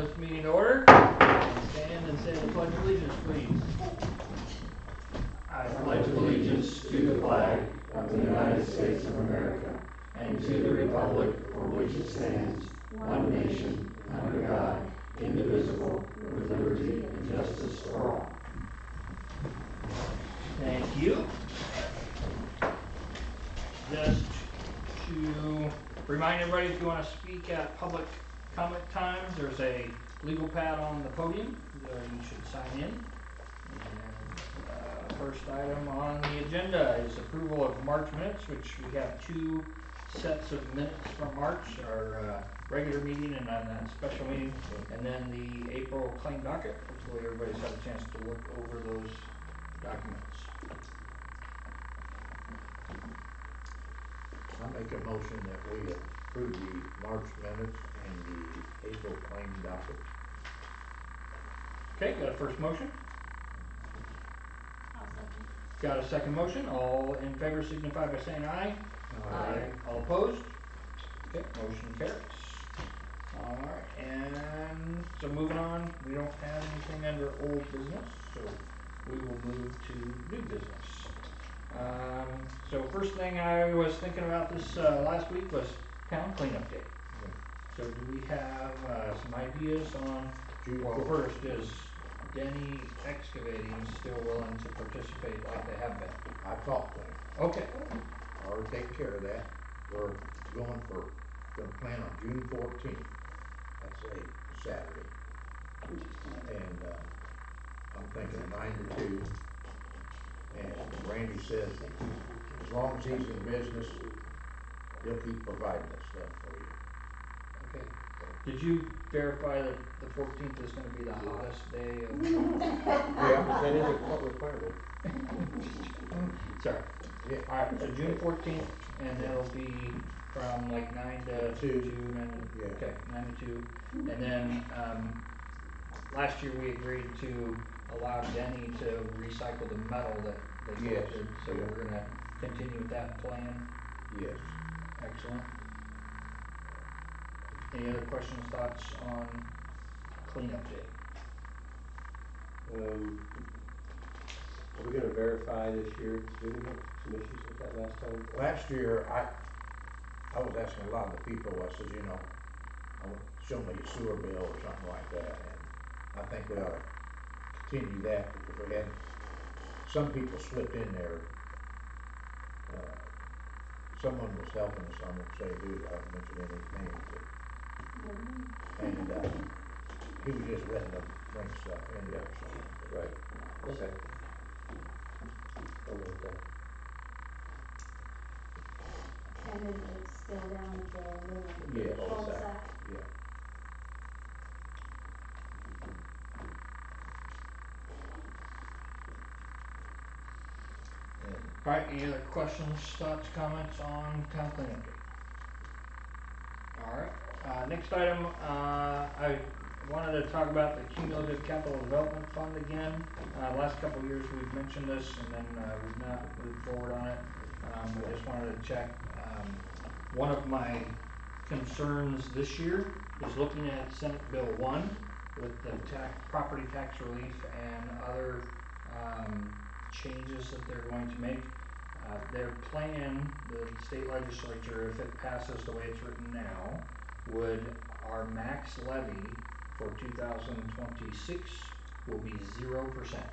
this meeting to order. Stand and say the Pledge of Allegiance, please. I pledge allegiance to the flag of the United States of America and to the republic for which it stands, one nation, under God, indivisible, with liberty and justice for all. Thank you. Just to remind everybody, if you want to speak at public comment times, there's a legal pad on the podium. You should sign in. And first item on the agenda is approval of March minutes, which we have two sets of minutes from March, our regular meeting and then that special meeting, and then the April claim docket. Hopefully everybody's had a chance to look over those documents. I make a motion that we approve the March minutes and the April claim docket. Okay, got a first motion? I'll second. Got a second motion? All in favor signify by saying aye. Aye. All opposed? Okay, motion carries. Alright, and so moving on, we don't have anything under old business, so we will move to new business. So first thing I was thinking about this last week was town cleanup day. So do we have some ideas on, well, first, is Denny Excavating still willing to participate like they have been? I talked to him. Okay. I already taken care of that. We're going to plan on June 14th. That's a Saturday. And I'm thinking 9 to 2. And Randy says as long as he's in business, he'll keep providing that stuff for you. Okay. Did you verify that the 14th is going to be the hottest day of Yeah, that is a requirement. Sorry. Yeah. Alright, so June 14th, and it'll be from like 9 to 2, 9 to, yeah. Okay, 9 to 2. And then last year we agreed to allow Denny to recycle the metal that they collected, so yeah. we're going to continue with that plan. Yes. Excellent. Any other questions, thoughts on cleanup day? Are we going to verify this year? We had some issues with that last time. Last year, I was asking a lot of the people, I said, you know, show me your sewer bill or something like that, and I think we ought to continue that because we had some people slipped in there. Someone was helping us, I won't say who, I haven't mentioned any names, but, and he was just letting them bring stuff in there or something. Right. Okay. I'll note that. And then it's still down at the little Yeah, cul-de-sac. Yeah. Alright, any other questions, thoughts, comments on town cleanup day? Alright, next item, I wanted to talk about the Cumulative Capital Development Fund again. Last couple of years we've mentioned this and then we've not moved forward on it. I just wanted to check. One of my concerns this year is looking at Senate Bill 1 with the property tax relief and other changes that they're going to make. Their plan, the state legislature, if it passes the way it's written now, would our max levy for 2026 will be 0%.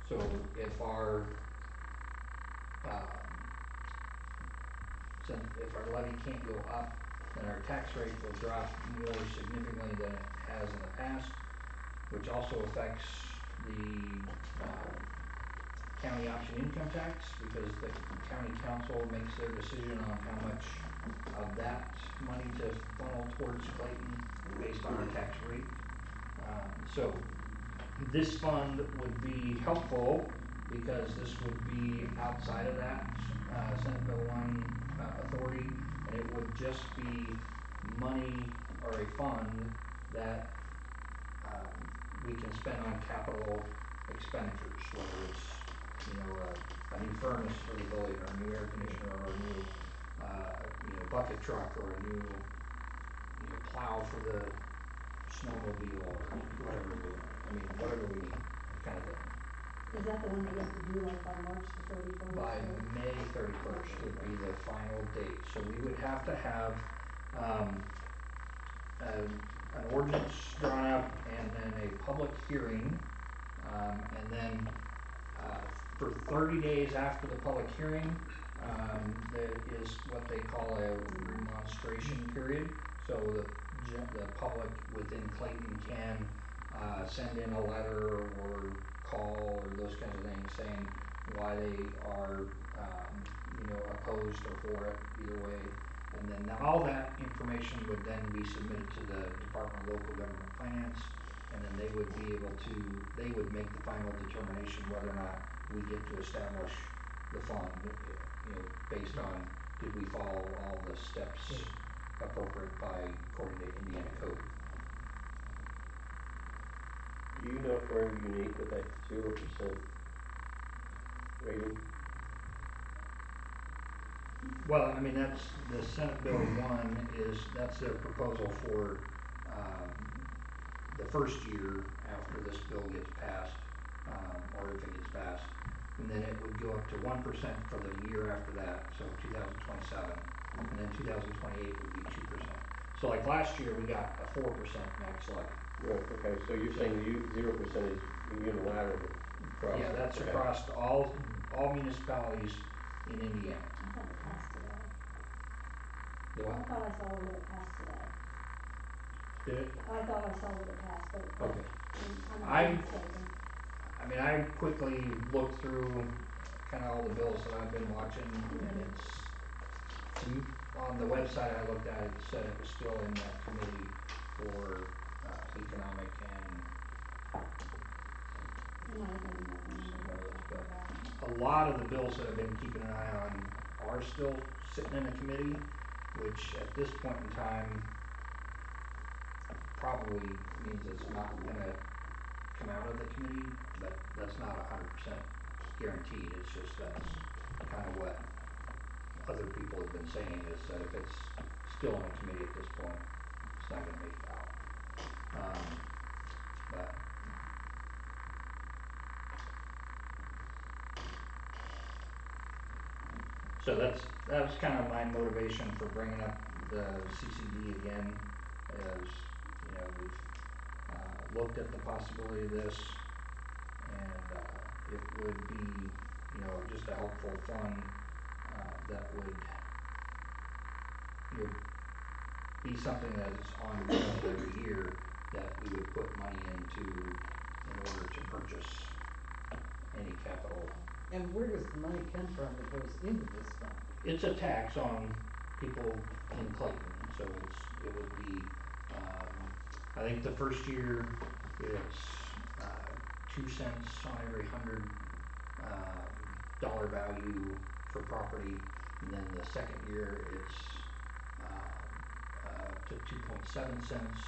So if our levy can't go up, then our tax rate will drop more significantly than it has in the past, which also affects the county option income tax because the county council makes their decision on how much of that money to funnel towards Clayton based on our tax rate. So this fund would be helpful because this would be outside of that Senate Bill 1 authority, and it would just be money or a fund that we can spend on capital expenditures, whether it's a new furnace for the building or a new air conditioner or a new bucket truck or a new plow for the snowmobile or whatever, I mean, whatever we need, kind of thing. Is that the one that you have to do like by March the 31st? By or- May 31st would be the final date, so we would have to have, an ordinance drawn up and then a public hearing. And then, for 30 days after the public hearing, there is what they call a remonstration period. So the public within Clayton can, send in a letter or call or those kinds of things saying why they are, opposed or for it, either way. And then all that information would then be submitted to the Department of Local Government Finance, and then they would be able to, they would make the final determination whether or not we get to establish the fund, based on, did we follow all the steps appropriate by, according to Indiana code. Do you know if we're unique with that 0% rating? Well, I mean, that's, the Senate Bill 1 that's their proposal for, the first year after this bill gets passed, or if it gets passed. And then it would go up to 1% for the year after that, so 2027, and then 2028 would be 2%. So like last year, we got a 4% max levy. Right, okay, so you're saying 0% is unilateral across? Yeah, that's okay. across all municipalities in Indiana. I thought it passed today. The I what? thought I saw that it passed today. Did it? I thought I saw that it passed, but Okay. I I- might be mistaken. I mean, I quickly looked through kind of all the bills that I've been watching, and it's, on the website I looked at, it said it was still in that committee for, economic and It might have been the one some that others, we but talked about. a lot of the bills that I've been keeping an eye on are still sitting in a committee, which at this point in time probably means it's not gonna come out of the committee, but that's not 100% guaranteed. It's just that's kind of what other people have been saying, is that if it's still in a committee at this point, it's not gonna make it out. But so that was kind of my motivation for bringing up the CCD again, is, we've, looked at the possibility of this, and, it would be, just a helpful fund, that would, be something that is ongoing every year, that we would put money into in order to purchase any capital. And where does the money come from that goes into this fund? It's a tax on people in Clayton, so it would be, I think the first year, it's, 2 cents on every $100 value for property, and then the second year, it's, up to 2.7 cents,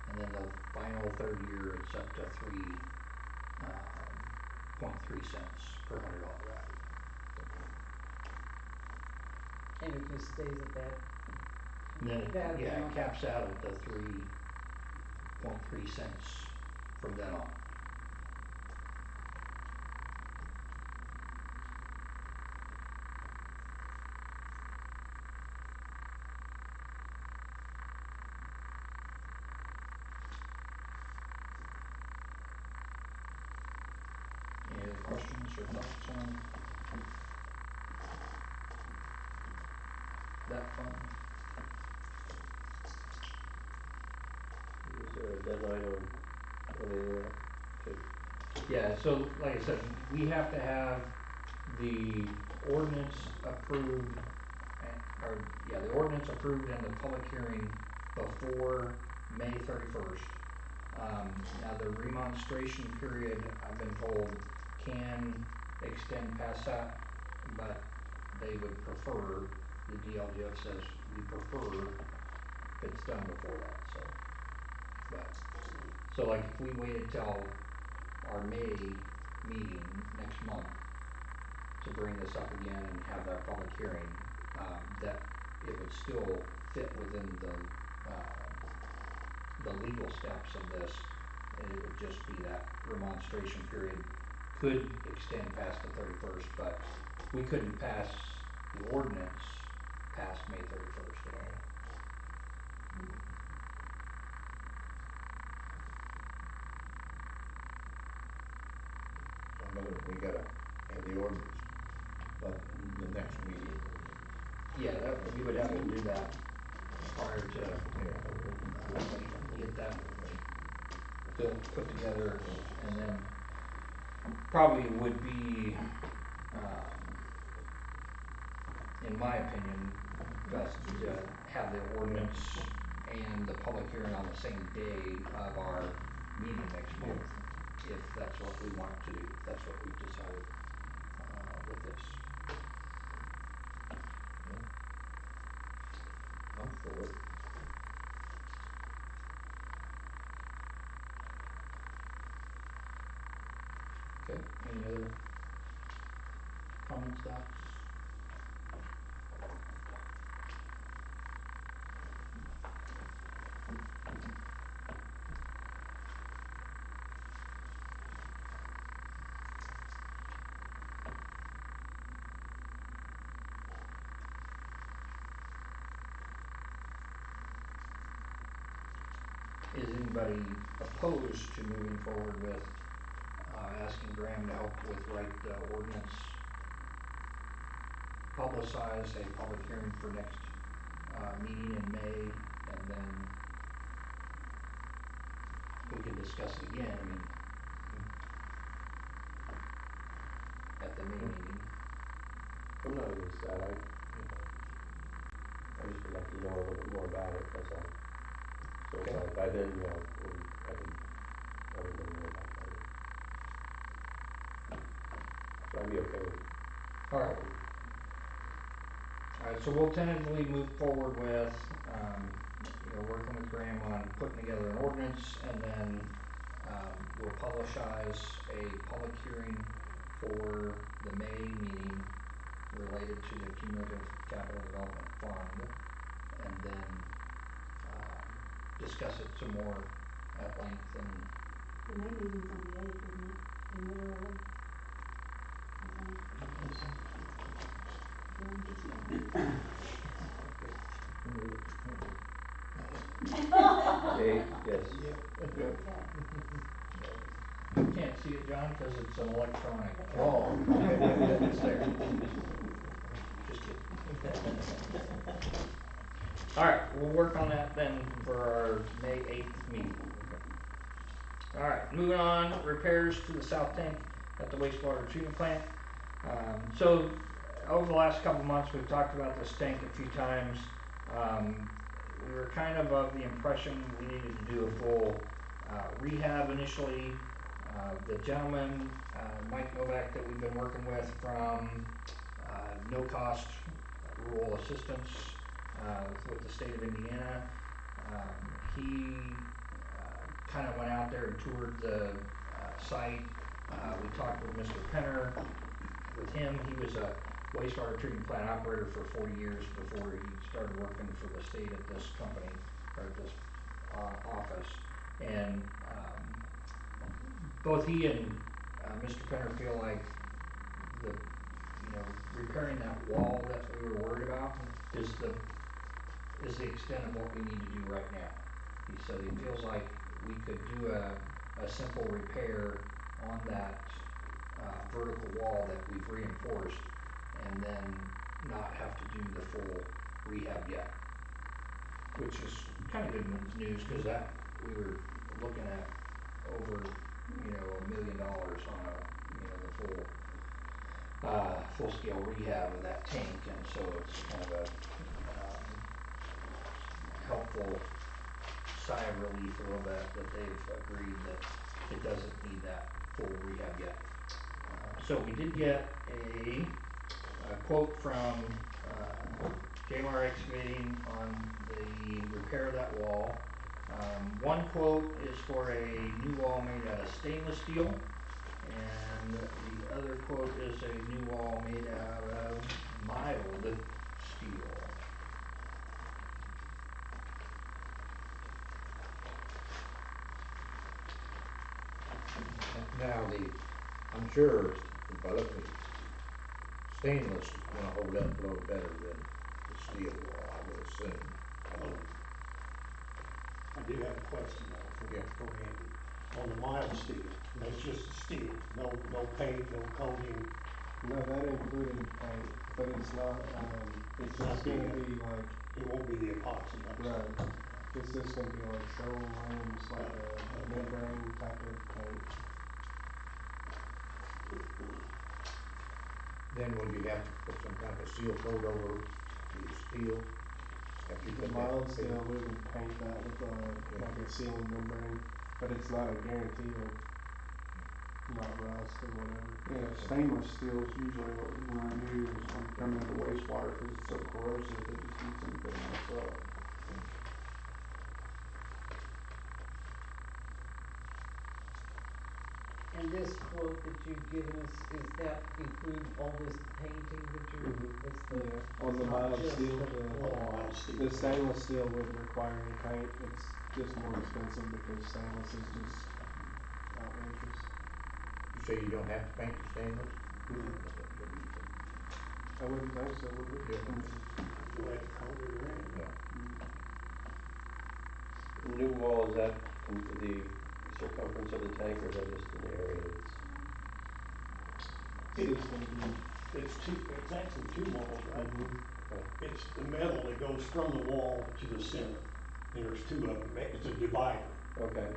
and then the final third year, it's up to 3.3 cents per $100 value. And it just stays at that? And then That it amount? caps out at the 3.3 cents from then on. Any other questions or thoughts on that fund? Is there a deadline on any of that? Yeah, so like I said, we have to have the ordinance approved, the ordinance approved and the public hearing before May 31st. Now the remonstration period, I've been told, can extend past that, but they would prefer, the DLGF says, we prefer if it's done before that, so like if we waited till our May meeting next month to bring this up again and have our public hearing, that it would still fit within the the legal steps of this, and it would just be that remonstration period could extend past the 31st, but we couldn't pass the ordinance past May 31st. So in other words, we gotta have the ordinance, but the next meeting. Yeah, that, we would have to do that prior to, get that put together, and then probably would be, in my opinion, best to have the ordinance and the public hearing on the same day of our meeting next month, if that's what we want to do, if that's what we've decided, with this. I'm for it. Okay, any other comments, thoughts? Is anybody opposed to moving forward with, asking Graham to help with write the ordinance, publicize a public hearing for next, meeting in May, and then we can discuss it again, I mean, at the May meeting. I'm not against that, I just would like to know a little bit more about it, that's all. So Okay. by then, yeah, I can know more about that. So I'd be okay with it. All right. All right, so we'll tentatively move forward with, working with Graham on putting together an ordinance, and then, we'll publicize a public hearing for the May meeting related to the cumulative capital development fund, and then, discuss it some more at length, and The May meeting's on the 8th, isn't it? In middle early. Graham just got it. Dave, yes. Okay. you can't see it, John, because it's an electronic. Oh. It's there. Just kidding. All right, we'll work on that then for our May 8th meeting. All right, moving on, repairs to the south tank at the wastewater treatment plant. So over the last couple months, we've talked about this tank a few times. We were kind of the impression we needed to do a full rehab initially. The gentleman, Mike Novak, that we've been working with from No Cost Rural Assistance with the state of Indiana, he kind of went out there and toured the site. We talked with Mr. Penner. With him, he was a wastewater treatment plant operator for 40 years before he started working for the state at this company, or at this office. And both he and Mr. Penner feel like the, repairing that wall that we were worried about is the extent of what we need to do right now. He said he feels like we could do a simple repair on that vertical wall that we've reinforced, and then not have to do the full rehab yet, which is kind of good news, because that we were looking at over $1 million on the full scale rehab of that tank, and so it's kind of a helpful sigh of relief a little bit that they've agreed that it doesn't need that full rehab yet. So we did get a quote from JMR Excavating on the repair of that wall. One quote is for a new wall made out of stainless steel, and the other quote is a new wall made out of mild steel. Now, I'm sure if I look at stainless, is gonna hold up a little better than the steel wall, I would assume. I do have a question though Yeah. for Randy. On the mild steel, that's just the steel, no paint, no coating. No, that included paint, but it's not, it's It's not just gonna the, be like, It won't be the epoxy upside. right, it's just gonna be like Sherwin-Williams, like a Okay. membrane type of paint. Then would you have to put some kind of a seal coat over the steel? After you The put that mild paint? steel, we would paint that with Yeah. like a sealing membrane, but it's not a guarantee of not rust or whatever. Yeah, stainless steel is usually what we wanna use when coming into wastewater, cause it's so corrosive, it just eats anything else up. And this quote that you've given us, is that include all this painting that you're, Mhm. that's the, Yeah, on the it's not mild just steel, the Mild steel. the stainless steel would require any paint, it's just more expensive because stainless is just outrageous. You say you don't have to paint the stainless? Mhm. I wouldn't think so, would we? Yeah. You'll have to coat it or anything. Yeah. The new wall, is that the circumference of the tank, or is that just an area that's? It's just gonna be, It's actually two walls, right? mhm. Okay. It's the metal that goes from the wall to the center, and there's two of them, it's a divider. Okay,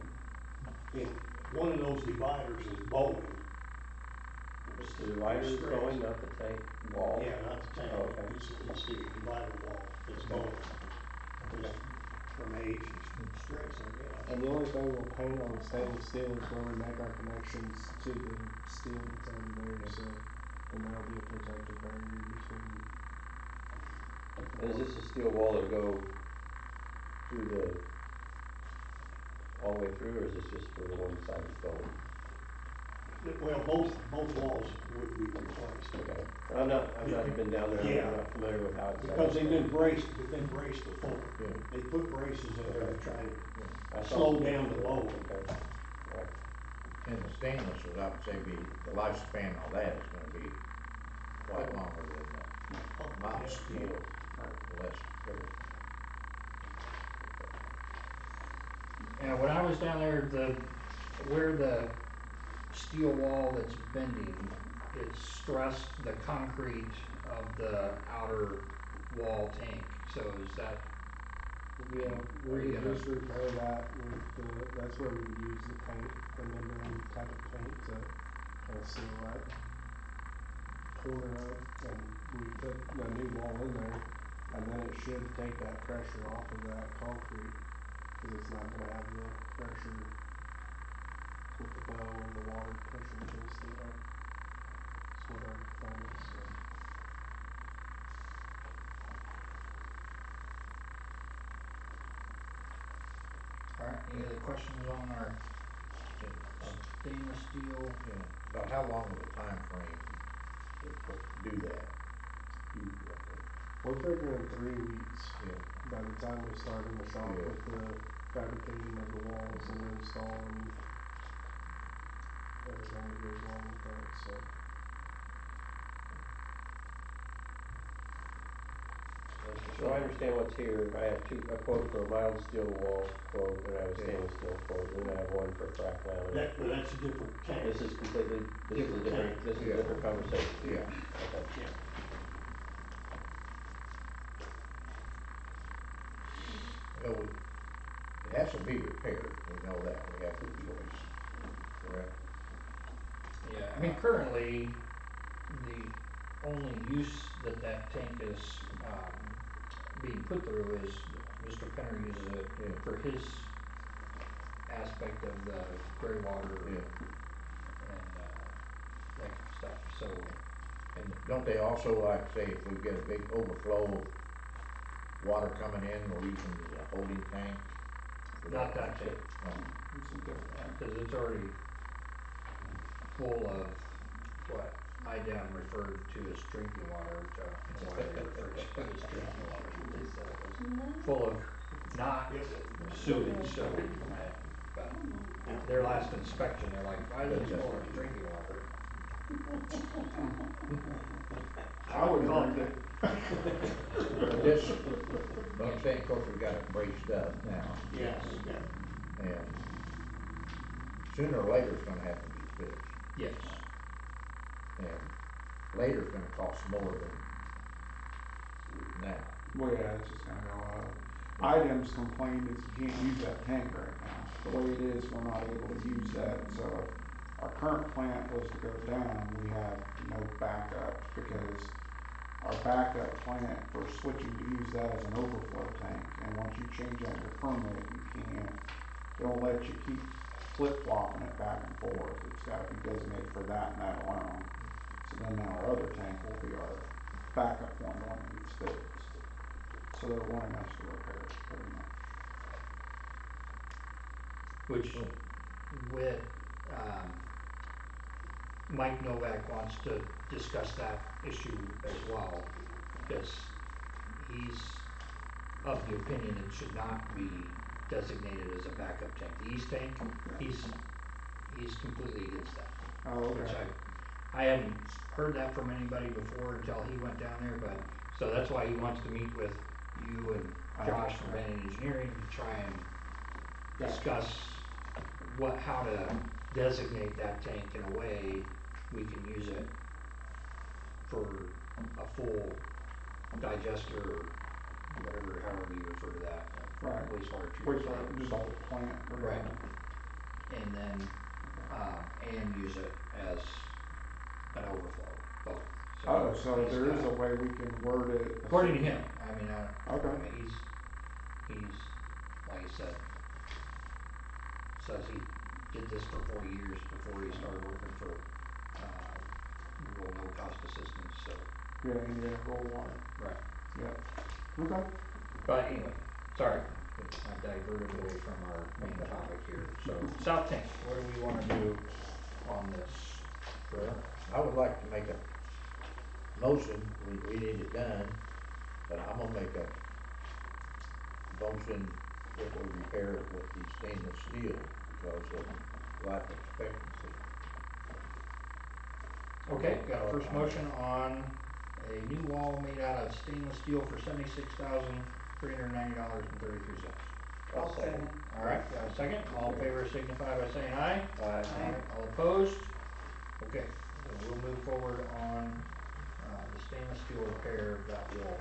And one of those dividers is bowing. it's the divider is Stress. going, not the tank wall? Yeah, not the tank, Oh, okay. it's the divider wall, it's bowing. Okay. From age and stress, I guess. And the only thing we'll paint on stainless steel is where we make our connections to the steel that's already there, so, and that'll be a protective barrier between. And is this a steel wall that'll go through all the way through, or is this just for the one side that's going? Well, both walls would be replaced. Okay, I've not been down there, Yeah. I'm not familiar with how it's. Because they've been braced before. Yeah. They put braces in there to try to I saw slow some down pictures the of it. bowing. Okay, all right. And the stainless is, I would say, the lifespan on that is gonna be quite longer than the mild Yeah, steel, or less. And when I was down there, where the steel wall that's bending, it stressed the concrete of the outer wall tank, so is that? Yeah, Are we you would gonna- just repair that with that's where we would use the paint, the membrane type of paint to kind of seal that corner up, and we put a new wall in there, and then it should take that pressure off of that concrete, cause it's not gonna have the pressure with the bow and the water pushing against it, that's what our plan is, so. Alright, any other questions on our stainless steel? Yeah, about how long of a time frame to do that? We're figuring 3 weeks. Yeah. By the time we start in the shop Yeah. with the fabricating of the walls and install and everything that goes along with that, so. So I understand what's here, I have a quote for a mild steel wall quote, and I have a stainless steel quote, and then I have one for frac laminate. That's a different tank. This is completely, this is a Different different, tank. this is a Yeah. different conversation. Yeah. Okay. Yeah. Well, it has to be repaired, we know that, we have no choice, correct? Yeah, I mean, currently, the only use that tank is, being put through is Mr. Penner uses it Yeah. for his aspect of the gray water Yeah. and, that kind of stuff, so. And don't they also, like, say, if we get a big overflow of water coming in, we'll use them as a holding tank? for Not that tank, No. It's a different. cause it's already full of what IDEM referred to as drinking water, which I don't know why they refer to it as drinking water, but they said it was No. full of not Yep. sewage, so, but Their last inspection, they're like, why is this full of drinking water? I wouldn't drink it. But this, but I'm saying, of course, we got it braced up now, Yes, yeah. and sooner or later it's gonna have to be fixed. Yes. And later it's gonna cost more than now. Well, yeah, it's just gonna go up. Items complained is you can't use that tank right now. The way it is, we're not able to use that, so if our current plant was to go down, we have no backup because our backup plant for switching to use that as an overflow tank, and once you change that in your permit, you can't, they won't let you keep flip-flopping it back and forth. It's gotta be designated for that and that alone. So then now our other tank will be our backup one, the one that needs fixed. So they're wanting us to repair it pretty much. Which, with, Mike Novak wants to discuss that issue as well, because he's of the opinion it should not be designated as a backup tank. The east tank, he's completely against that. Oh, Which okay. I hadn't heard that from anybody before until he went down there, but, so that's why he wants to meet with you and Josh from Bennett Engineering to try and discuss how to designate that tank in a way we can use it for a full digester or whatever, however you refer to that. Right. Wastewater treatment plant. Wastewater, just the whole plant. Right. And then, and use it as an overflow, both. Oh, so he's there is got- a way we can word it. According to him, I mean, Okay. I mean, he's, like I said, says he did this for 4 years before he started working for, rural no-cost assistance, so. Yeah, Indiana Rural Water. Right. Yep. Okay. But anyway, sorry, I diverted away from our main topic here. So, South Tank, what do we wanna do on this? Well, I would like to make a motion, we need it done, but I'm gonna make a motion if we repair it with the stainless steel because of life expectancy. Okay, got a first motion on a new wall made out of stainless steel for $76,390.33. I'll second. Alright, got a second, all in favor signify by saying aye. Aye. All opposed? Okay, so we'll move forward on, the stainless steel repair of that wall.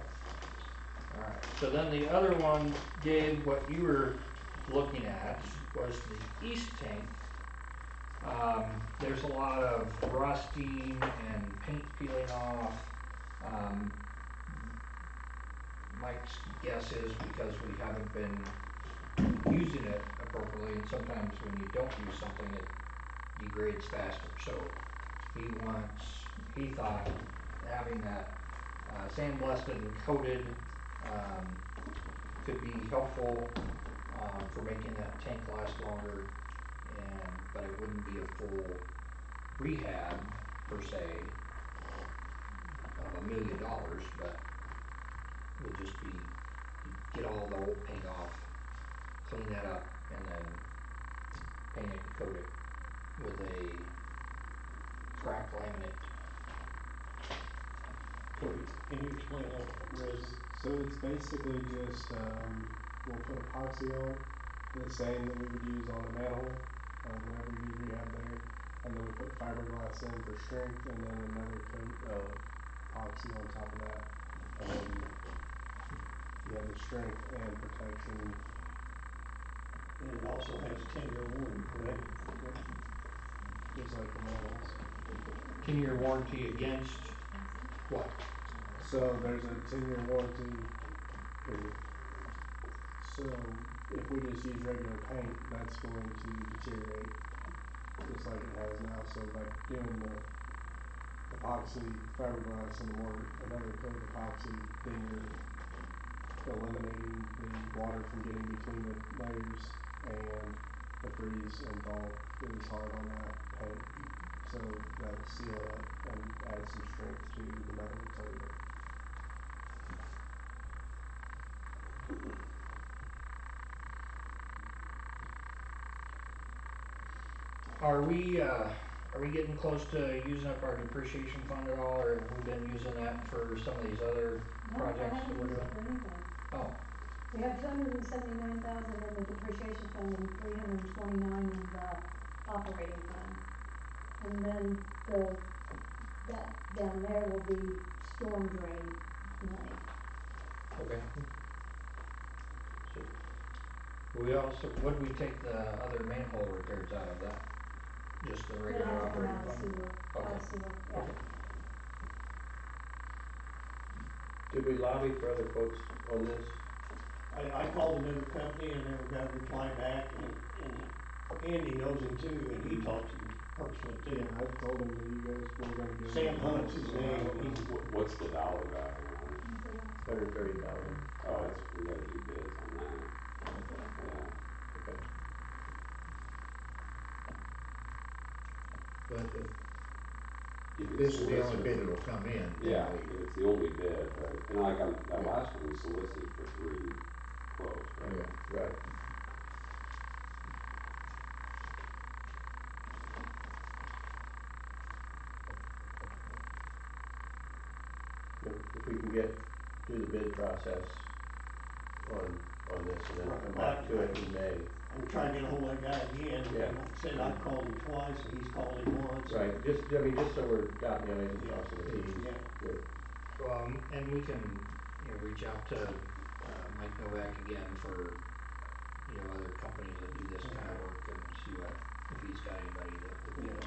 Alright, so then the other one, Gabe, what you were looking at was the east tank. There's a lot of rusting and paint peeling off. Mike's guess is because we haven't been using it appropriately, and sometimes when you don't use something, it degrades faster. So he thought having that sandblasted and coated could be helpful for making that tank last longer, but it wouldn't be a full rehab per se of $1 million, but would just be get all the old paint off, clean that up, and then paint it and coat it with a cracked laminate. Cody, can you explain that, Riz? So it's basically just, we'll put epoxy on, the same that we would use on a manhole, whenever you do rehab there. And then we put fiberglass in for strength, and then another coat of epoxy on top of that. And then you have the strength and protection. And it also has 10-year warranty, correct? Yep. Just like the manholes. 10-year warranty against what? So there's a 10-year warranty period. So if we just use regular paint, that's going to deteriorate just like it has now. So by doing the epoxy fiberglass and another coat of epoxy, then you're eliminating the water from getting between the layers, and the freeze and thaw is hard on that paint. So that'll seal it up and add some strength to the metal that's already there. Are we getting close to using up our depreciation fund at all, or have we been using that for some of these other No, I projects that haven't we're used it doing? for anything. Oh, We have 279,000 in the depreciation fund and 329 in the operating fund. And then that down there will be storm drain money. okay. So, we also, what did we take the other manhole repairs out of that? Just the It regular had to come operating out of fund? sewer, out Okay, of sewer, yeah. okay. Did we lobby for other quotes on this? I called another company and never got a reply back, and Andy knows him too, and he talked to him personally too. Yeah, I told him that you guys were gonna give him. Sam a call, Hunt's his so I name, don't know. he's, What's the dollar value on it? What's that? 130,000. Oh, that's, we gotta do bids on that, yeah. Okay. But If if it's this is the only solicited bid for- that'll come in, Yeah, then if it's the only bid, right, and like on that Yeah. last one, we solicited for 3 quotes, right? yeah. Right. If we can do the bid process on this and then come back to it in May. I'm trying to get a hold of that guy again, Yeah. and like I said, I've called him twice, and he's called him once. Right, just so we're dotting the i's and crossing the t's. Yeah. Good. And we can, reach out to, Mike Novak again for, other companies that do this kind of work and see if he's got anybody that,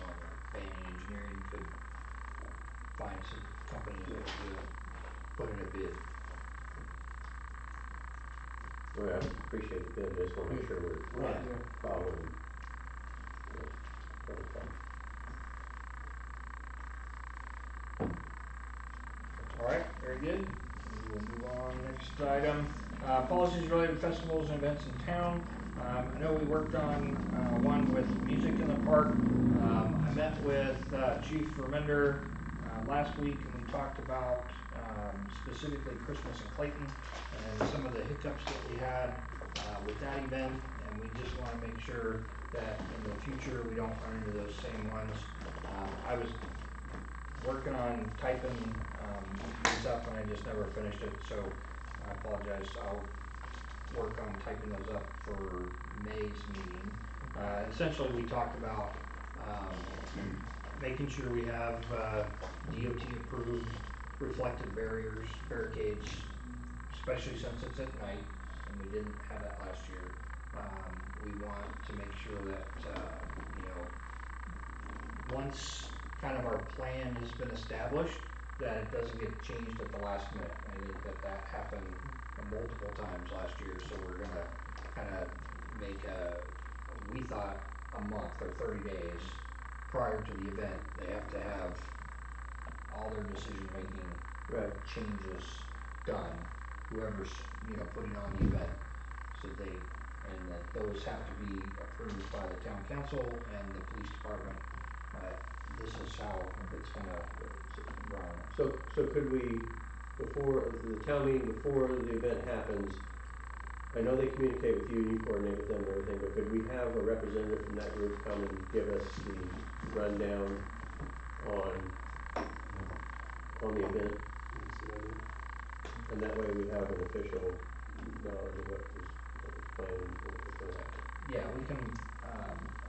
on the Banning Engineering could find some companies that would do it, put in a bid. Well, I appreciate the bid, just wanna make sure we're Right. Yeah. following protocol. All right, very good. We'll move on, next item, policies related to festivals and events in town. I know we worked on, one with music in the park. I met with, Chief Remender, last week, and we talked about, specifically Christmas in Clayton and some of the hiccups that we had, with that event, and we just wanna make sure that in the future, we don't run into those same ones. I was working on typing, these up and I just never finished it, so I apologize. I'll work on typing those up for May's meeting. Essentially, we talked about, making sure we have, DOT approved reflective barricades, especially since it's at night, and we didn't have that last year. We want to make sure that, once kind of our plan has been established, that it doesn't get changed at the last minute. I think that happened multiple times last year, so we're gonna kinda make we thought a month or 30 days prior to the event, they have to have all their decision-making Right. changes done, whoever's, putting on the event, so and that those have to be approved by the town council and the police department. This is how it's gonna run. So could we, before the town meeting, before the event happens, I know they communicate with you and you coordinate with them and everything, but could we have a representative from that group come and give us the rundown on the event? And that way we have an official knowledge of what was planned and what was gonna happen. Yeah, we can,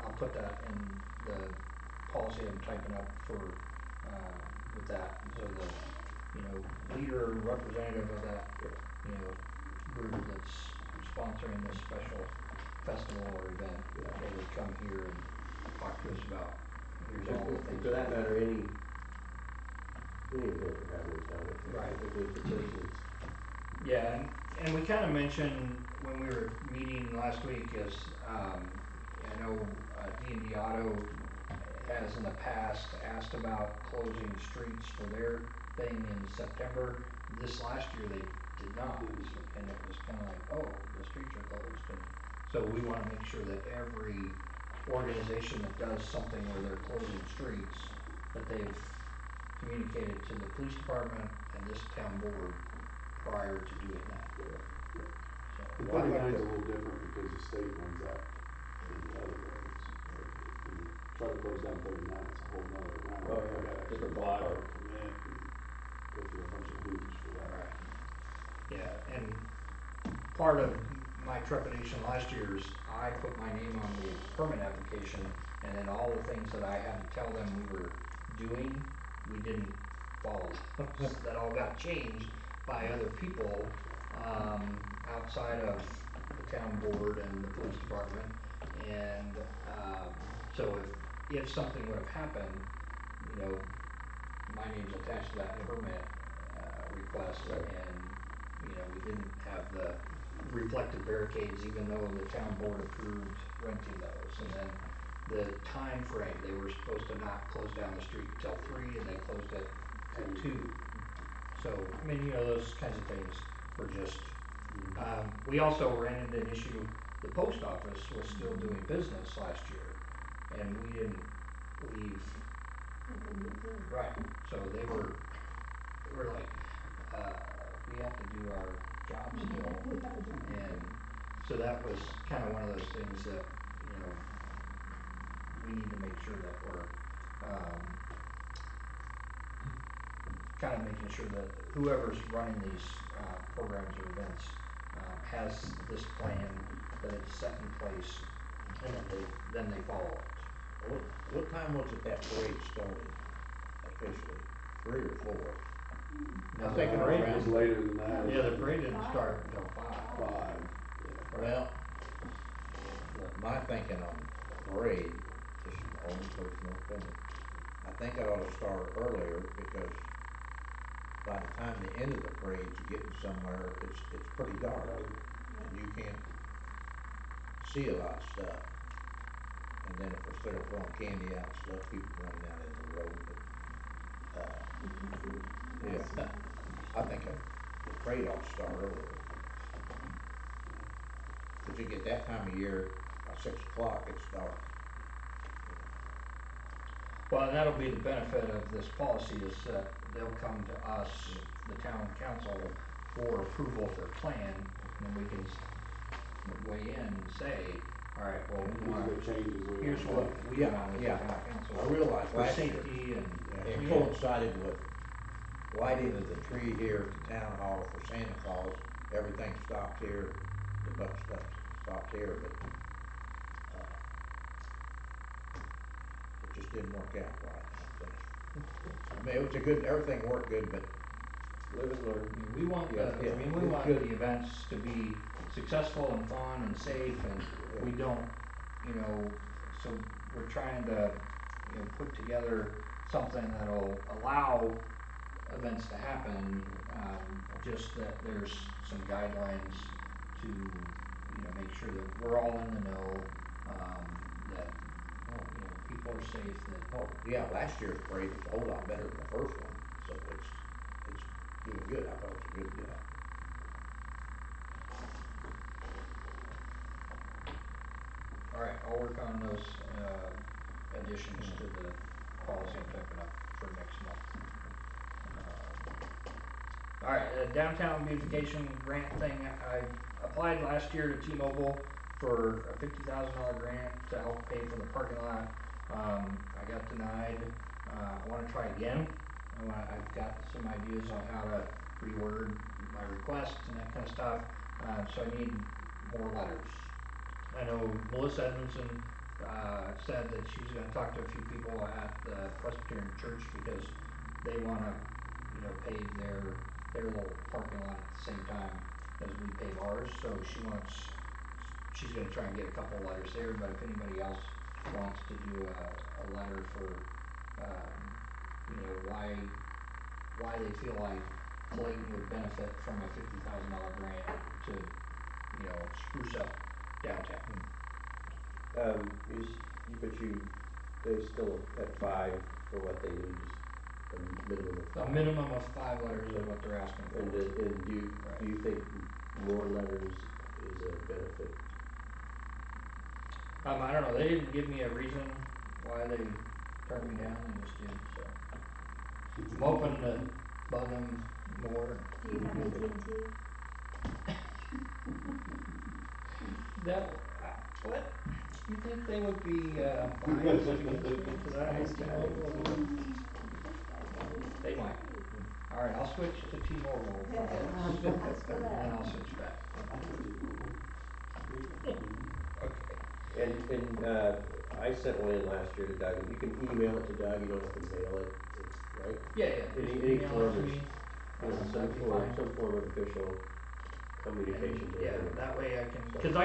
I'll put that in the policy I'm typing up for, with that, so the, leader or representative of that, group that's sponsoring this special festival or event, Yeah. they would come here and talk to us about, here's all the And things. for that matter, any event we're having in town, I think. Right. If it's a person that's Yeah, and we kinda mentioned when we were meeting last week is, I know, D&D Auto has in the past asked about closing streets for their thing in September. This last year they did not, and it was kinda like, oh, the streets are closed, and so we wanna make sure that every organization that does something where they're closing streets, that they've communicated to the police department and this town board prior to doing that. So, The Well, I'd like 39's to- a little different because the state runs that in the other roads, right? In the try to close down 39, it's a whole nother round. Oh, yeah, You gotta actually different apply for ballpark. a permit and go through a bunch of hoops for that. Right. Yeah, and part of my trepidation last year is I put my name on the permit application, and then all the things that I had to tell them we were doing, we didn't follow. That all got changed by other people, outside of the town board and the police department. And, so if something would have happened, you know, my name's attached to that permit, request, Right. and, you know, we didn't have the reflective barricades, even though the town board approved renting those. And then the time frame, they were supposed to not close down the street until 3, and they closed it at 2. So, I mean, you know, those kinds of things were just, we also ran into an issue, the post office was still doing business last year, and we didn't leave. They couldn't get through. Right, so they were like, we have to do our job still. We have a job. And so that was kind of one of those things that, you know, we need to make sure that we're, kind of making sure that whoever's running these, programs or events, has this plan, that it's set in place, and then they follow it. What time was it that parade started officially? 3 or 4? No, I'm thinking the It around. was later than that. Yeah, the parade didn't start until 5. 5, yeah. Well, my thinking on parade, just my own personal opinion, I think it ought to start earlier, because by the time the end of the parade's getting somewhere, it's pretty dark, and you can't see a lot of stuff. And then if we're still throwing candy out and stuff, people running out into the road, but, You can see. yeah, I think the parade ought to start earlier. Cause you get that time of year, by 6 o'clock, it's dark. Well, and that'll be the benefit of this policy, is that they'll come to us, the town council, for approval of their plan, and then we can weigh in and say, all right, well, we These want, are the changes we here's want. what we Yeah, want as the yeah. town council. I realize for last year, safety and. it coincided with lighting of the tree here at the town hall for Santa Claus. Everything stopped here, the bus stopped here, but, it just didn't work out right, I think. I mean, it was everything worked good, but Live and learn. I mean, we want Yeah, the, I mean, we it's want good. the events to be successful and fun and safe, and we don't, you know, so we're trying to, you know, put together something that'll allow events to happen, just that there's some guidelines to, you know, make sure that we're all in the know, that, you know, people are safe, that. oh, yeah, last year's parade was a whole lot better than the first one, so it's doing good. I thought it was a good, All right, I'll work on those, additions to the policy I'm typing up for next month. All right, downtown beautification grant thing, I applied last year to T-Mobile for a $50,000 grant to help pay for the parking lot. I got denied. I wanna try again. I've got some ideas on how to reword my request and that kind of stuff, so I need more letters. I know Melissa Edmondson, said that she's gonna talk to a few people at the Presbyterian Church, because they wanna, you know, pave their little parking lot at the same time as we pave ours, so she's gonna try and get a couple of letters there, but if anybody else wants to do a letter for, you know, why they feel like Clayton would benefit from a $50,000 grant to, you know, spruce up downtown. They still at 5 for what they need, just a minimum of 5. A minimum of 5 letters is what they're asking for. And do Right. you think more letters is a benefit? I don't know, they didn't give me a reason why they turned me down, they just did, so. I'm open to bug them more. Do you have AT&T? That, what? You think they would be, biased against me because I have T-Mobile at home? They might. Alright, I'll switch to T-Mobile for this, Ask for and then that. I'll switch back. I know T-Mobile. Okay. And, I sent one in last year to Doug, and you can email it to Doug, you don't have to mail it, right? Yeah, yeah, just Any email it form to is, me, you know, that'd be fine. some form of official communication to Yeah, everyone. that way I can, So- cause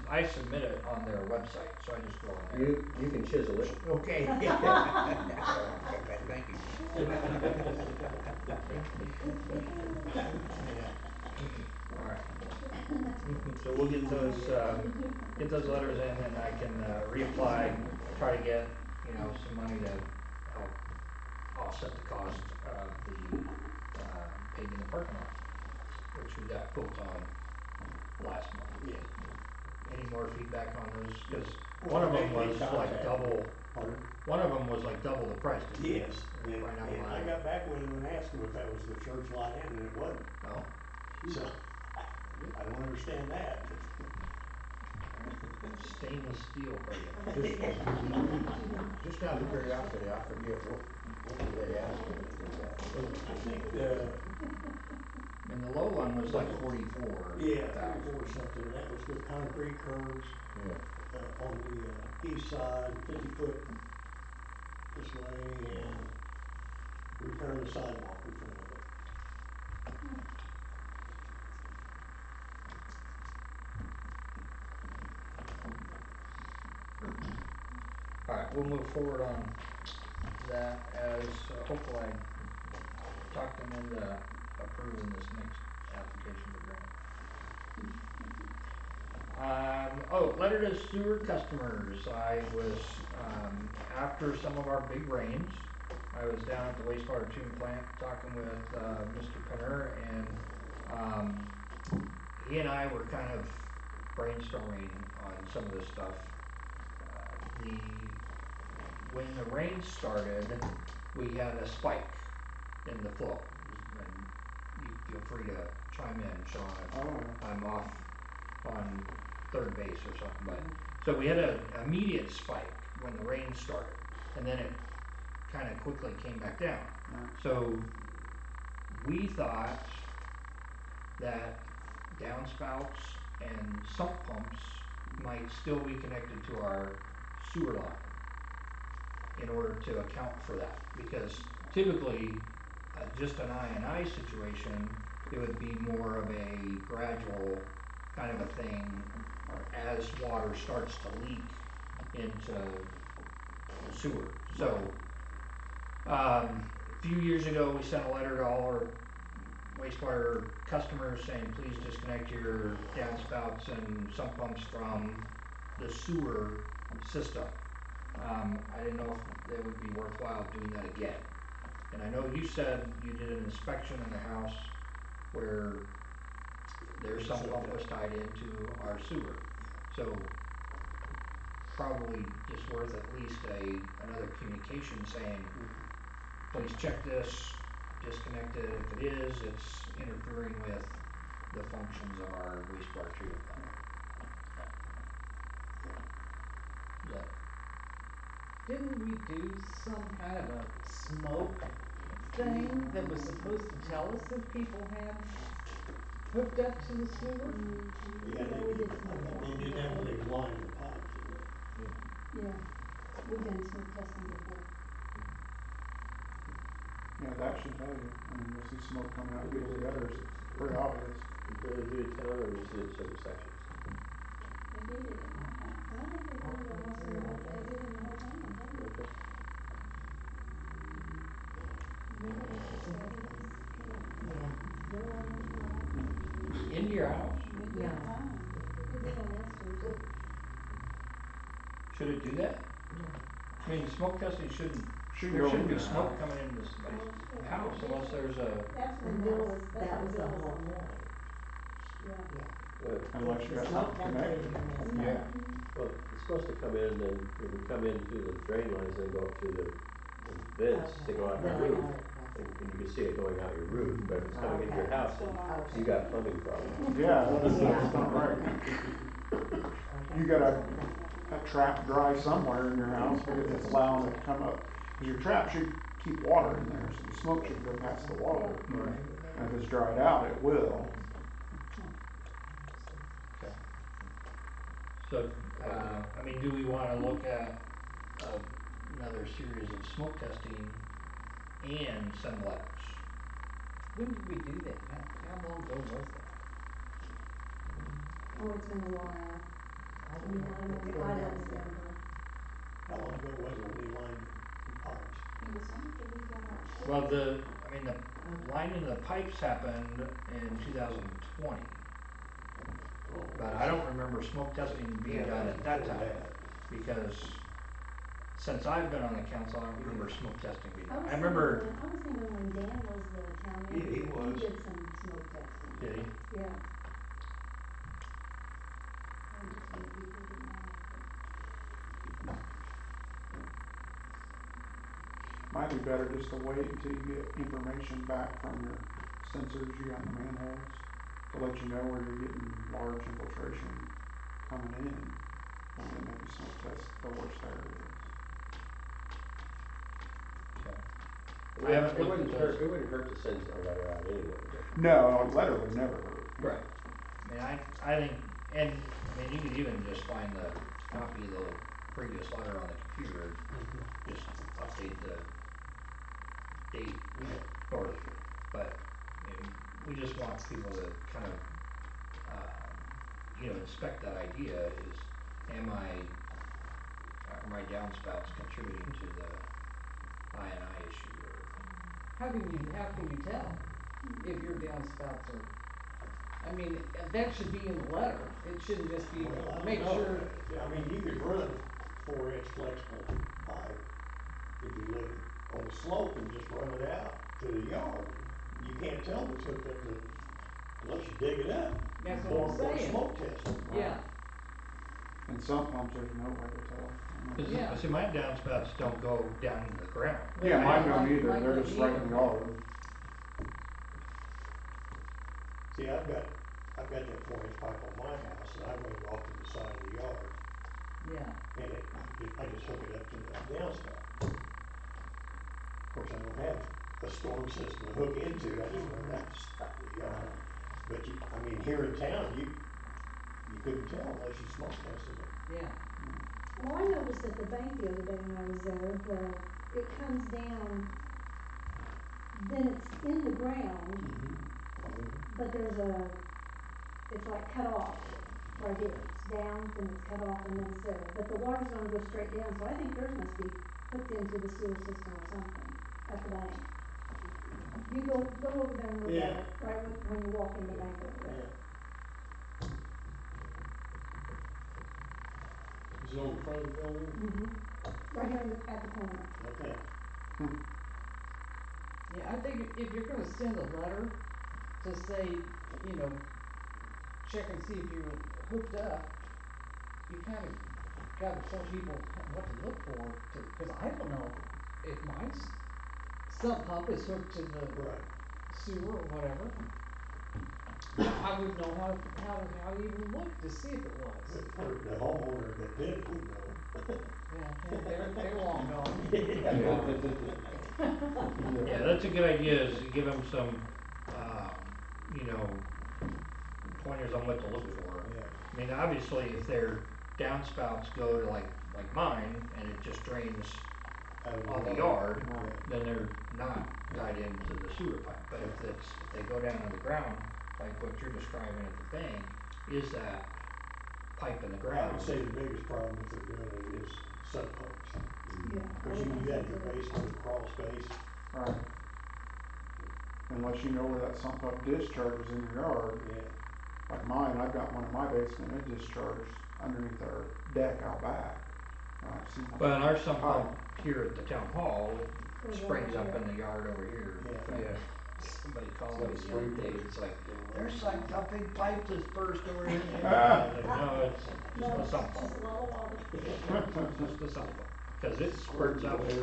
I submit it on their website, so I just go on there. You can chisel it. Okay. Thank you. Alright. So we'll get those letters in and I can, reapply, try to get, some money to help offset the cost of the, paving the parking lot, which we got quotes on last month. Yes. Any more feedback on those? Cause one of them was like double, Pardon? one of them was like double the price, didn't you? Yes, and Find out I why. got back with him and asked him if that was the church lot in, and it wasn't. Oh, So, I don't understand that. stainless steel paving. Just out of curiosity, I forget, what were they asking to do that? I think, And the low one was like 44. yeah, 34 something, and that was with concrete curbs, Yeah. on the, east side, 50 foot this way, and repairing the sidewalk in front of it. Alright, we'll move forward on that as, hopefully I talk them into approving this next application for grant. Letter to sewer customers. I was, after some of our big rains, I was down at the wastewater treatment plant talking with, Mr. Penner, and, he and I were kind of brainstorming on some of this stuff. When the rain started, we had a spike in the flow. And you feel free to chime in, Sean, if I'm off on third base or something, but, so we had an immediate spike when the rain started, and then it kinda quickly came back down. Right. So, we thought that downspouts and sump pumps might still be connected to our sewer line in order to account for that, because typically, just an I&I situation, it would be more of a gradual kind of a thing as water starts to leak into the sewer. So, a few years ago, we sent a letter to all our wastewater customers saying, please disconnect your downspouts and sump pumps from the sewer system. I didn't know if it would be worthwhile doing that again. And I know you said you did an inspection in the house where their sump pump was tied into our sewer. So, probably just worth at least another communication saying, please check this, disconnect it. If it is, it's interfering with the functions of our wastewater treatment plant. Yeah. Didn't we do some kind of a smoke thing that was supposed to tell us if people had hooked up to the sewer? Yeah, Yeah, we did smoke they testing did that when before. they lined the pipes. Yeah, we've done smoke testing before. Yeah, that should tell you. I mean, you'll see smoke coming out of people's gutters. Pretty obvious. Completely through the town, or just in certain sections? They did it in my town. I think they did it almost in the whole, they did it in the whole town, I think. Okay. Remember they just started this? Yeah. Joe, I remember what happened. Into your house? Into No. mine. It did on Esther's. Should it do that? No. I mean, smoke testing shouldn't, Should there go shouldn't into be the smoke house. coming into somebody's house unless there's a, That's when Until that's that when was the Bill whole on. point. Yeah. Yeah. Unless you The got smoke something doesn't leave connected. in this Yeah. house. Well, it's supposed to come in, and then it would come in through the drain lines and then go up through the vents to go out Then your I roof. know that's. And you can see it going out your roof, but if it's coming into your Okay. house, That's what I then was you got plumbing problems. Yeah, Yeah. that's not right. Okay. You gotta, Okay. a trap dry somewhere in your house, but it's allowing it to come up. Cause your trap should keep water in there, so the smoke should go past the water. Right. And if it's dried out, it will. Okay. So, I mean, do we wanna look at another series of smoke testing and send letters? When did we do that? How long ago was that? Oh, it's been a while. I I don't mean, know. I It's don't, been I that don't long. remember. How long ago was it when they lined the pipes? It was after we got our. Well, I mean, the lining of the pipes happened in 2020, but I don't remember smoke testing being Yeah, that done was at that before time. that. Because since I've been on the council, I don't remember smoke testing being done. I I remember, was thinking when Dan was the town Yeah, manager, he he was. did some smoke testing. did he? Yeah. And just maybe he did it now, but. Might be better just to wait until you get information back from your sensors you got in the manholes to let you know where you're getting large infiltration coming in. And then maybe smoke test the worst areas. Okay. It I haven't wouldn't looked at hurt, those. it wouldn't hurt to send a letter out anyway, but. No, a letter would never hurt. Right. I mean, I think, and, I mean, you could even just find the copy of the previous letter on the computer, just update the date or, but, you know, we just want people to kind of, inspect that idea is, are my downspouts contributing to the I&I issue or? How can you tell if your downspouts are, I mean, that should be in the letter. It shouldn't just be, Well, I don't make know. sure. I mean, you could run 4-inch flexible pipe if you live on the slope and just run it out to the yard. You can't tell if it's hooked up to, unless you dig it up. That's what I'm Or saying. smoke test it. Yeah, And some pumps, there's no way to tell. Cause, Yeah. see, my downspouts don't go down into the ground. Yeah, mine don't Mine- either. mine They're don't just right in either. the yard. See, I've got that 4-inch pipe on my house and I run it off to the side of the yard yeah. and I just hook it up to the downspout. Of course, I don't have a storm system to hook into. I just run it out the side of the yard. But I mean, here in town, you couldn't tell unless you smoke tested it. Yeah. Well, I noticed at the bank the other day when I was there, it comes down, then it's in the ground, but it's like cut off right here. It's down, then it's cut off, and then it's there. But the water's gonna go straight down, so I think theirs must be hooked into the sewer system or something at the bank. You go over there and look Yeah. at it, right when you walk in the bank over there. Yeah. Is it on the front of the building? Right here at the corner. Okay. Yeah, I think if you're gonna send a letter to say, check and see if you're hooked up, you kinda gotta tell people what to look for cause I don't know if mine's sump pump is hooked to the Right. sewer or whatever. I wouldn't know how to even look to see if it was. For the homeowner that did it would know. Yeah, they're long gone. Yeah, that's a good idea, is to give them some, you know, pointers on what to look for. Yeah. I mean, obviously, if their downspouts go to like mine, and it just drains Out of on the water. yard, Yeah. then they're not tied into the sewer pipe. But if they go down on the ground, like what you're describing at the bank, is that pipe in the I ground? would say the biggest problem if they're doing it is sump pumps. Yeah. Cause you can do that in your basement or crawl space. Right. Unless you know where that sump up discharges in your yard. Yeah. Like mine, I've got one in my basement, it discharged underneath our deck out back. I've seen that. Well, and our sump pump here at the town hall, it Goes springs over up here. in the yard over here. Yeah. In fact, somebody called me the other day, it's like, there's like a big pipe that's burst over here. I was like, no, it's No, just a it's sump pump. just a lot of water. Just a sump pump, cause it squirts up, Yeah.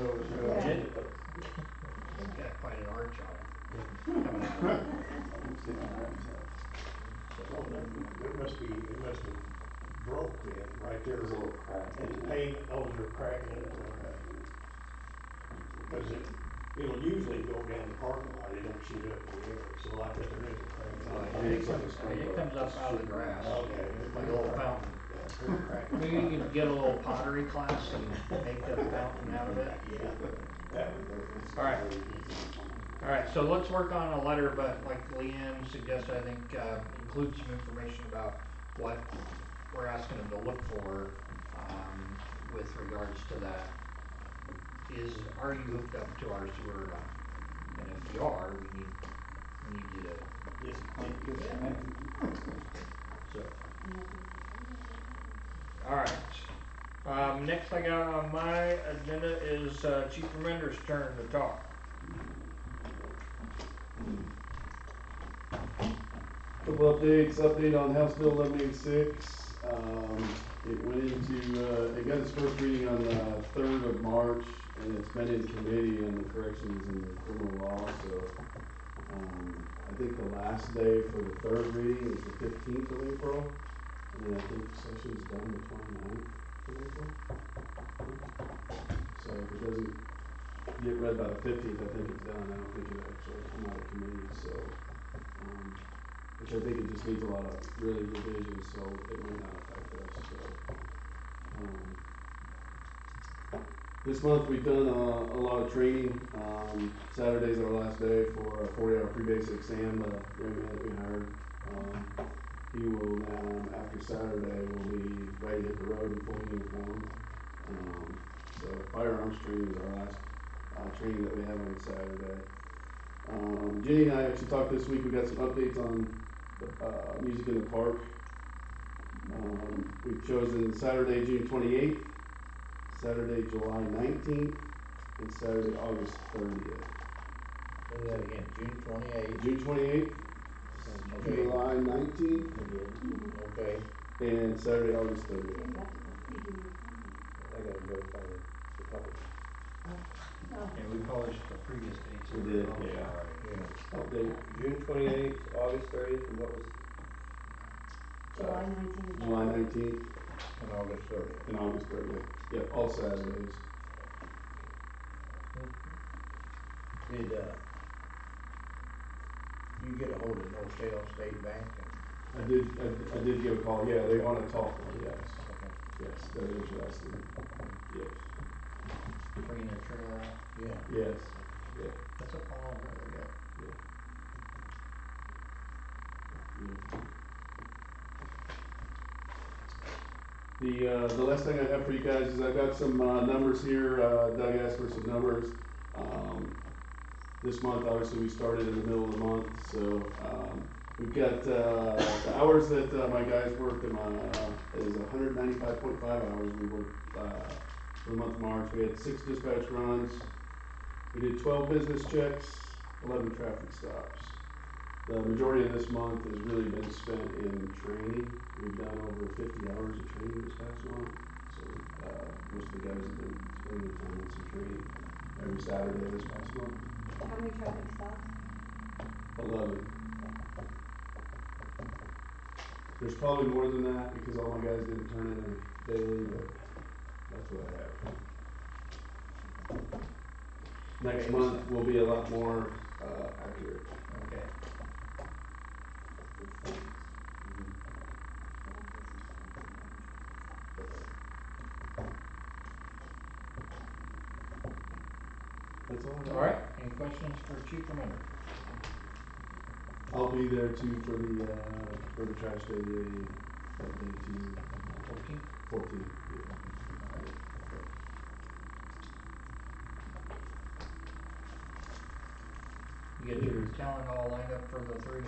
it's got quite an arch on it coming out of it. Well, it must have broke then, right there. There's a little crack in And the it. paint, oh, there's a crack in it, okay. Cause it'll usually go down the parking lot, it don't shoot up in the air, so I bet there is a crack in Well, it. it comes up out of the grass. Okay. Like a little fountain. Yeah, there's a crack in Maybe the you could get a little pottery class and make a fountain out of it. Yeah, that would work. Alright. Alright, so let's work on a letter, but like Leanne suggested, I think, include some information about what we're asking them to look for, with regards to that. Are you hooked up to our sewer or not? And if you are, we need you to Like disconnect. so. Alright, next I got on my agenda is, Chief Remender's turn to talk. Couple updates, update on House Bill 1186. It went into, it got its first reading on the 3rd of March, and it's been in committee on the corrections and criminal law, so, I think the last day for the 3rd reading is the 15th of April, and then I think session's done the 29th of April. So if it doesn't get read by the 15th, I think it's done. I don't think it'll actually come out of committee, so, which I think it just needs a lot of really revisions, so it might not affect us, so. This month we've done a lot of training. Saturday's our last day for a 40-hour pre-basic exam, the young man that we hired. He will now, after Saturday, will be ready to hit the road in full uniform. So firearms training is our last training that we have on Saturday. Jenny and I actually talked this week. We got some updates on music in the park. We've chosen Saturday, June 28th, Saturday, July 19th, and Saturday, August 30th. Say that again, June 28th, June 28th, okay, July 19th, okay, and Saturday, August 30th. I gotta notify the public. And we published the previous dates. We did, already. yeah. yeah. Update. June 28th, August 30th, and what was, July 19th. July 19th And August 30th. and August 30th. Yep, all Saturdays. Did, you get a hold of North Salem State Bank and, I did give a call. Yeah, they want to talk more. Yes. okay, Yes, they're interested. Yes. Bringing their trailer out. yeah, Yes. Yeah. That's a call really good. Yeah. Yeah. The last thing I have for you guys is I've got some numbers here. Doug asked for some numbers. This month, obviously, we started in the middle of the month, so we've got the hours that my guys worked is 195.5 hours we worked for the month of March. We had 6 dispatch runs. We did 12 business checks, 11 traffic stops. The majority of this month has really been spent in training. We've done over 50 hours of training this past month. So most of the guys have been spending their time on some training every Saturday this past month. How many traffic stops? 11. There's probably more than that because all my guys didn't turn in a daily, but that's what I have. Next month will be a lot more accurate. Okay. That's all I have. Alright, any questions for Chief Remender? I'll be there too for the trash day, that day too. 14? 14, yeah. Alright. You get your talent all lined up for the 3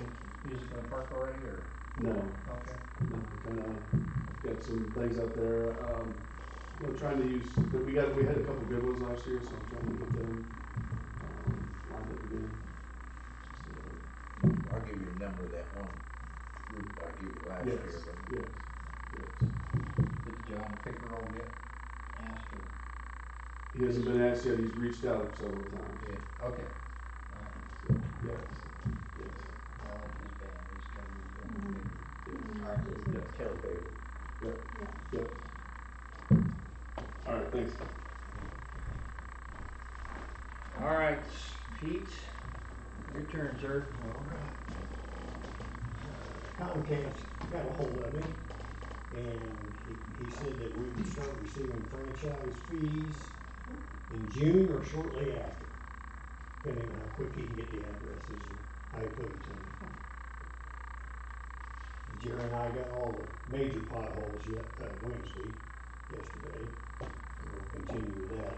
music in the park already, or? No, Okay. no, kinda got some things out there, trying to use, we had a couple good ones last year, so I'm trying to get them, lined up again. So, I'll give you a number of that one group I gave you last yes, year, but. yes, yes. Did John Pickerel get asked, or? He hasn't been asked yet, he's reached out several times. Yeah. Okay. Alright. So, yes, yes, I like his band, he's got, he's doing pretty good. yes. Alright. Yes. town favorite. Yep. Yeah. Yep. All right, thanks. All right, Pete, your turn, sir. All right. Comcast got a hold of me, and he said that we would start receiving franchise fees in June or shortly after, depending on how quick he can get the addresses and how he put it to me. Jerry and I got all the major potholes yesterday. We'll continue with that.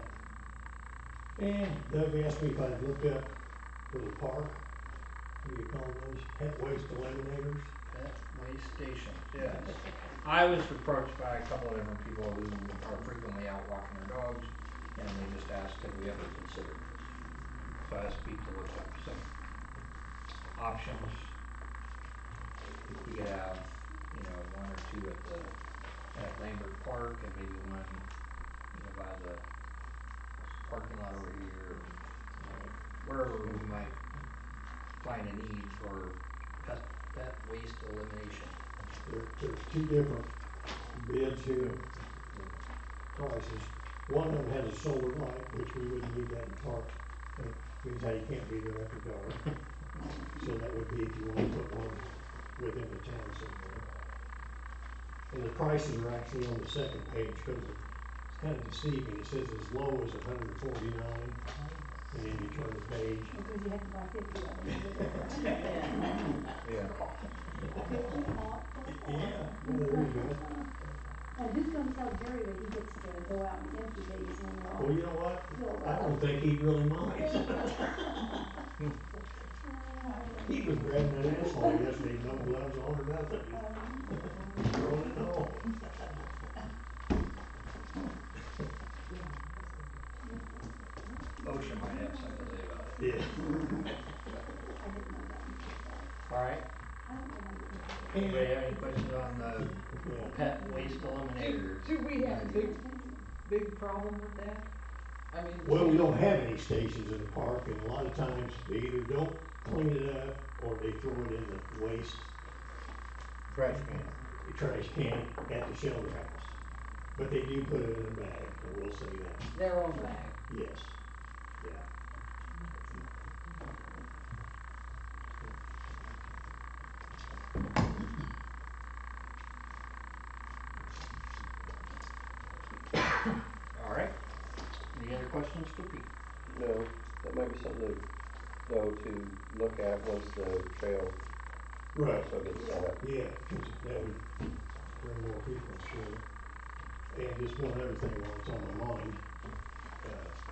And Doug asked me if I'd look up for the park, what do you call those, pet waste eliminators? Pet waste stations, yes. I was approached by a couple of different people who are frequently out walking their dogs, and they just asked, have we ever considered this? So I asked Pete to look up some options. We could have, one or two at Lambert Park, and maybe one, by the parking lot over here, wherever we might find a need for pet waste elimination. There's two different bids here, prices. One of them has a solar light, which we wouldn't need that in park. Means how you can't be there after dark. So that would be if you want to put one within the town somewhere. And the prices are actually on the second page, because it's kind of deceiving. It says as low as $149, and then you turn the page. Because you have to buy 50 of them to get it. Yeah. 50 off. Yeah, there you go. And who's gonna tell Jerry that he gets to go out and empty these when they're all Well, you know what? filled I up? don't think he'd really mind. He was grabbing an asshole yesterday, no gloves on or nothing. Just throwing it home. OSHA might have something to say about it. Yeah. I didn't know that. All right. I don't have anything. Anybody have any questions on the Yeah. pet waste eliminator? Do we have a big problem with that? I mean. Well, we don't have any stations in the park, and a lot of times they either don't clean it up or they throw it in the waste Trash can. trash can at the shelter house. But they do put it in a bag, I will say that. Their own bag. Yes. Yeah. All right. Any other questions for Pete? No, that might be something to look at once the trail Right. also gets set up. Yeah, because that would bring more people, sure. And just one other thing while it's on my mind,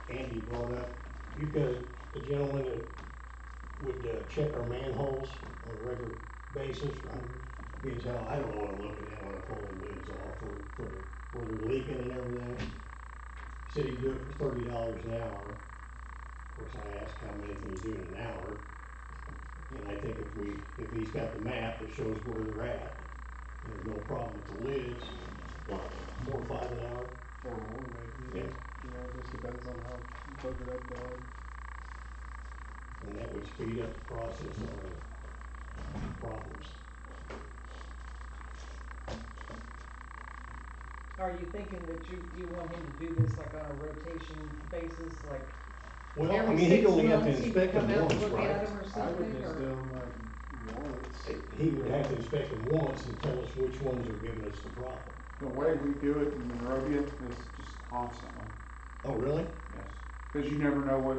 Andy brought up, you've got a gentleman that would check our manholes on a regular basis, right? Means how, I don't know what I'm looking at when I pull the lids off for where they're leaking and everything. Said he'd do it for $30 an hour. Of course, I asked how many can you do in an hour? And I think if he's got the map that shows where they're at, and there's no problem with the lids, what, 4 or 5 an hour? Or more maybe. Yeah. It just depends on how buggered up they are. And that would speed up the process on any problems. Are you thinking that you want him to do this like on a rotation basis, like Well, I every mean, he'd 6 only have to months he would inspect come them out and once, look right? at them or I would something, just or? do them like once. He would have to inspect them once and tell us which ones are giving us the problem. The way we do it in Monrovia is just constantly, Oh, really? yes. Because you never know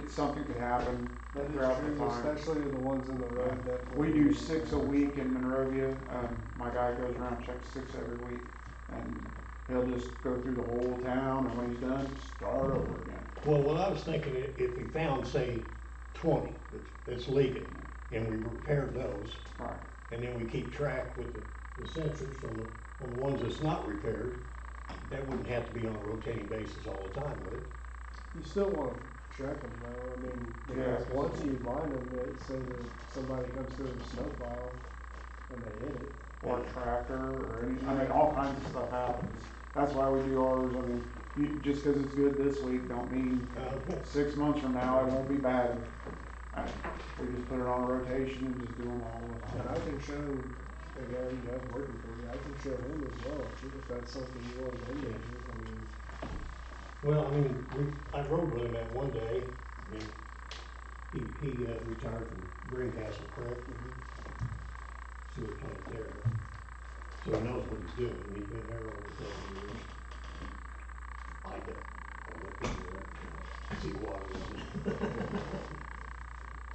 something could happen That is throughout the true, time. especially the ones in the road, definitely. We do 6 a week in Monrovia. My guy goes around and checks 6 every week, and he'll just go through the whole town, and when he's done, start over again. Well, what I was thinking, if we found, say, 20 that's leaking, and we repaired those, Right. and then we keep track with the sensors on the ones that's not repaired, that wouldn't have to be on a rotating basis all the time, would it? You still want to check them though, I mean, Yeah, because once you line them, say that somebody comes through with a snowplow and they hit it. Or a tractor, or all kinds of stuff happens. That's why we do ours. I mean, just because it's good this week don't mean 6 months from now it won't be bad. We just put it on a rotation and just do them all the And time. I can show again, Jeff's working for you, I can show him as well, if that's something you want him to do, I mean. Well, I mean, I rode with him that one day, and he retired from Greencastle Creek, sewer plant there. So he knows what he's doing, he's been there over 10 years. I don't, I'm looking at it, see water running.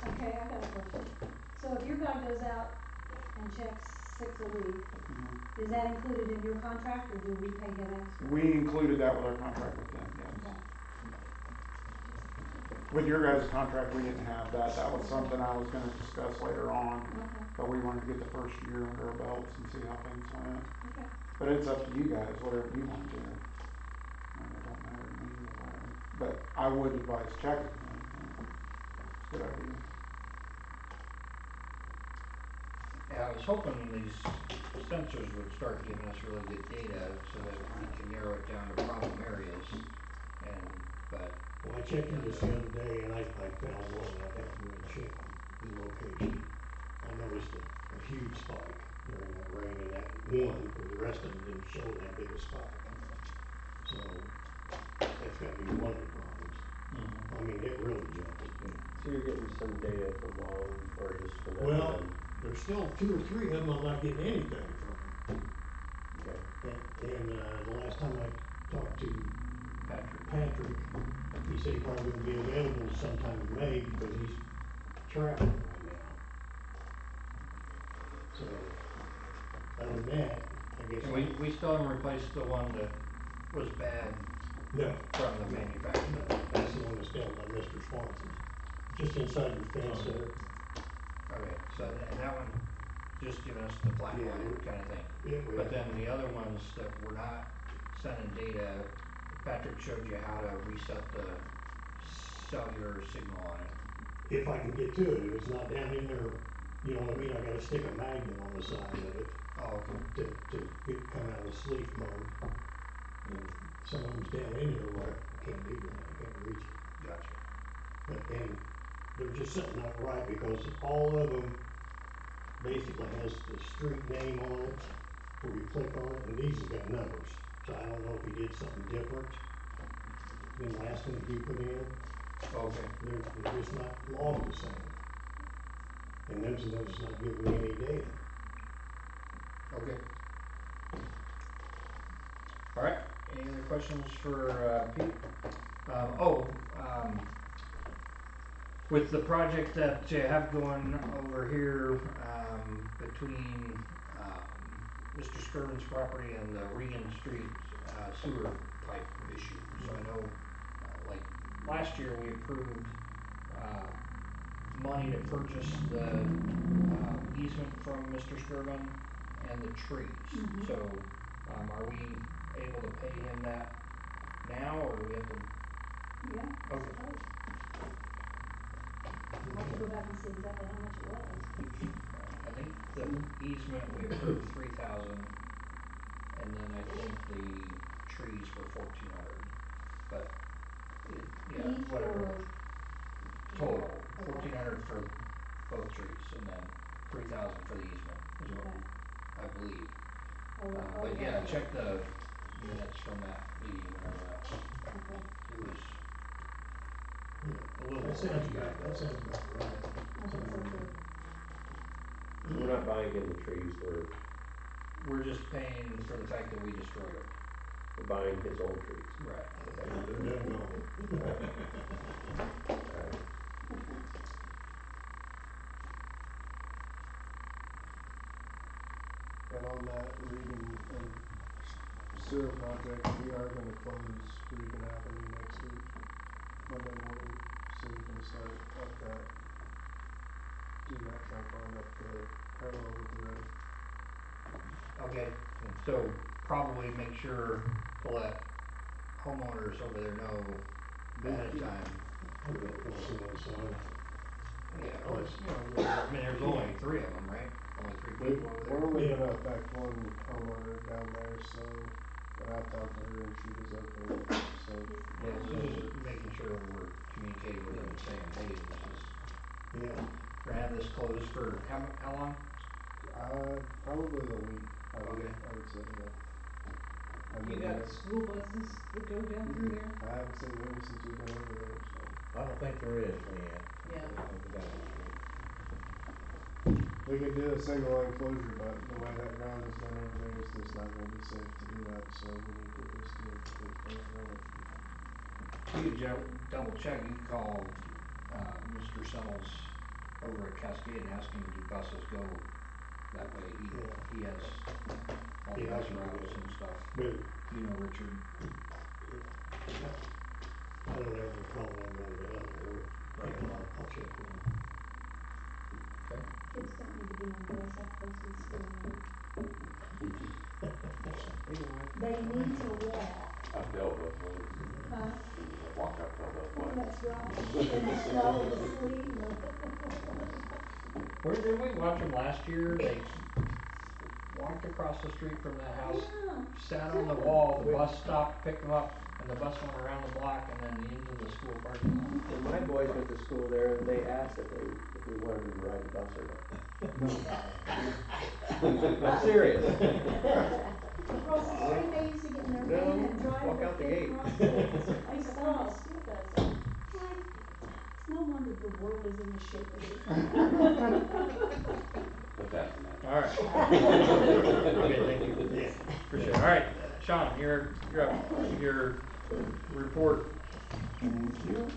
Okay, I got a question. So if your guy goes out and checks 6 a week, is that included in your contract, or do we pay him extra? We included that with our contract with them, yes. Okay. With your guys' contract, we didn't have that. That was something I was gonna discuss later on. Okay. But we wanted to get the first year under our belts and see how things went. Okay. But it's up to you guys, whatever you want to do. It don't matter to me either way. But I would advise checking them. It's a good idea. Yeah, I was hoping these sensors would start giving us really good data so that we can narrow it down to problem areas. But Well, I checked it just the other day, and I found one, I'd have to go and check the location. I noticed a huge spike during that rain, and that one, where the rest of it didn't show that big a spike. So, that's gotta be one of the problems. I mean, it really jumped. So you're getting some data from Wally, or just from them? Well, there's still 2 or 3 of them I'm not getting anything from. Okay. And the last time I talked to Patrick, he said he probably wouldn't be available sometime in May because he's traveling right now. So, other than that, I guess. And we still haven't replaced the one that was bad No. from the manufacturer. No, that's the one that's down by Mr. Swanson's, just inside your fence there. Okay, so and that one just giving us the flat Yeah, line kind of thing. Yeah, But then the other ones that were not sending data, Patrick showed you how to reset the cellular signal on it. If I can get to it, if it's not down in there, you know what I mean, I gotta stick a magnet on the side of it. Oh, okay. To get, come out of the sleep mode. And some of them's down in there where I can't do that, I can't reach it. Gotcha. But, and there's just something not right, because all of them basically has the street name on it, where you click on it, and these has got numbers. So I don't know if he did something different than the last ones we put in. Okay. They're just not logged the same. And them's just not giving me any data. Okay. All right, any other questions for Pete? With the project that you have going over here between Mr. Skirvin's property and the Regan Street sewer pipe issue. So I know, like last year, we approved money to purchase the easement from Mr. Skirvin and the trees. So are we able to pay him that now, or do we have to? Yeah. Okay. I'll have to go back and see exactly how much it was. I think the easement, we approved 3,000, and then I think the trees were 1,400, but yeah, Each whatever. or? Total, Okay. 1,400 for both trees, and then 3,000 for the easement, is what Okay. I believe. I'll But yeah, have to- check the minutes from that meeting, whenever that was. Okay. It was. Yeah, well, that sounds about right. I think so too. We're not buying him the trees, We're just paying for the fact that we destroyed them. we're buying his old trees. Right. Yeah, they're done gone. Alright. And on that Regan and sewer project, we are gonna close Regan Avenue next week, Monday morning, so we can start up that, do that trunk line up the parallel with the road. Okay, so probably make sure to let homeowners over there know ahead of time. I got one on one side. Yeah, or, I mean, there's only 3 of them, right? Only 3 people over there. We're only gonna affect one homeowner down there, so, but I've talked to her and she was okay, so. Yeah, so just making sure we're communicating with them and saying, hey, this is, Yeah. we're gonna have this closed for how long? Probably a week, Okay. I would say, yeah. I've You been got there. school buses that go down through there? I haven't seen any since we've been over there, so. I don't think there is, Leanne. Yeah. Over that street. We could do a single line closure, but the way that ground is done over there is just not gonna be safe to do that, so we need to just do a complete closure on it. You could double check, you could call, Mr. Summels over at Cascade and ask him, do buses go that way? Yeah. He has all the Yeah, I bus can do routes that. and stuff. But You know, Richard. I don't ever recall them going down there, but I'll check with them. Okay. Kids don't need to be on bus that close to the school road. Anyway. They need to walk, Up Delbert Way. huh? They walk up Delbert Way. That's right, in the snow, the sleet, and the. Where did we watch them last year? They walked across the street from that house, Yeah. sat on the wall, the bus stopped, picked them up, and the bus went around the block and then into the school parking lot. When my boys went to school there, they asked if we wanted them to ride the bus or not. I'm serious. Across the street, they used to get in their No, van and drive walk the out the kid gate. across the, I used to think they still does that. Like, it's no wonder the world is in the shape it is. But that's an All right. Okay, thank you. Yeah. Appreciate it. All right, Sean, you're up. Your report. Thank you.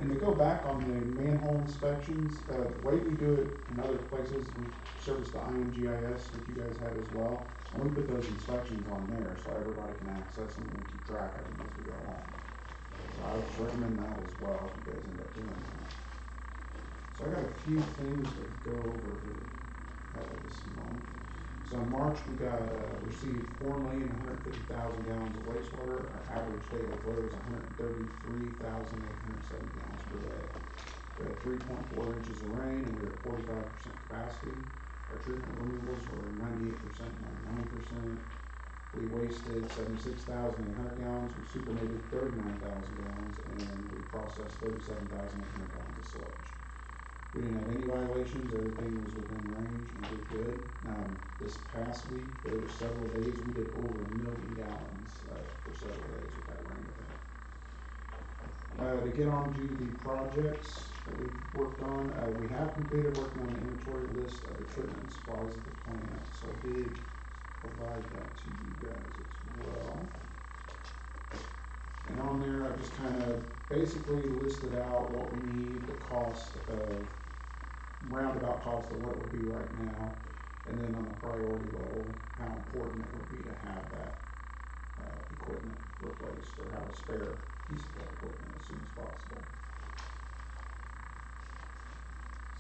And to go back on the manhole inspections, the way we do it in other places, we service the IMGIS that you guys have as well. And we put those inspections on there so everybody can access them and keep track of them as we go along. So I would recommend that as well if you guys end up doing that. So I got a few things to go over here this month. So in March, we received 4,150,000 gallons of wastewater. Our average daily flow was 133,807 gallons per day. We had 3.4 inches of rain and we were at 45% capacity. Our treatment removals were 98%, 99%. We wasted 76,800 gallons, we supernated 39,000 gallons, and we processed 37,800 gallons of sludge. We didn't have any violations, everything was within range and did good. This past week, there were several days, we did over 1 million gallons for several days with that rain event. To get on to the projects that we've worked on, we have completed working on the inventory list of equipment and supplies at the plant, so I did provide that to you guys as well. And on there, I just kind of basically listed out what we need, the cost of, roundabout cost of what it would be right now, and then on the priority level, how important it would be to have that equipment replaced or have a spare piece of that equipment as soon as possible.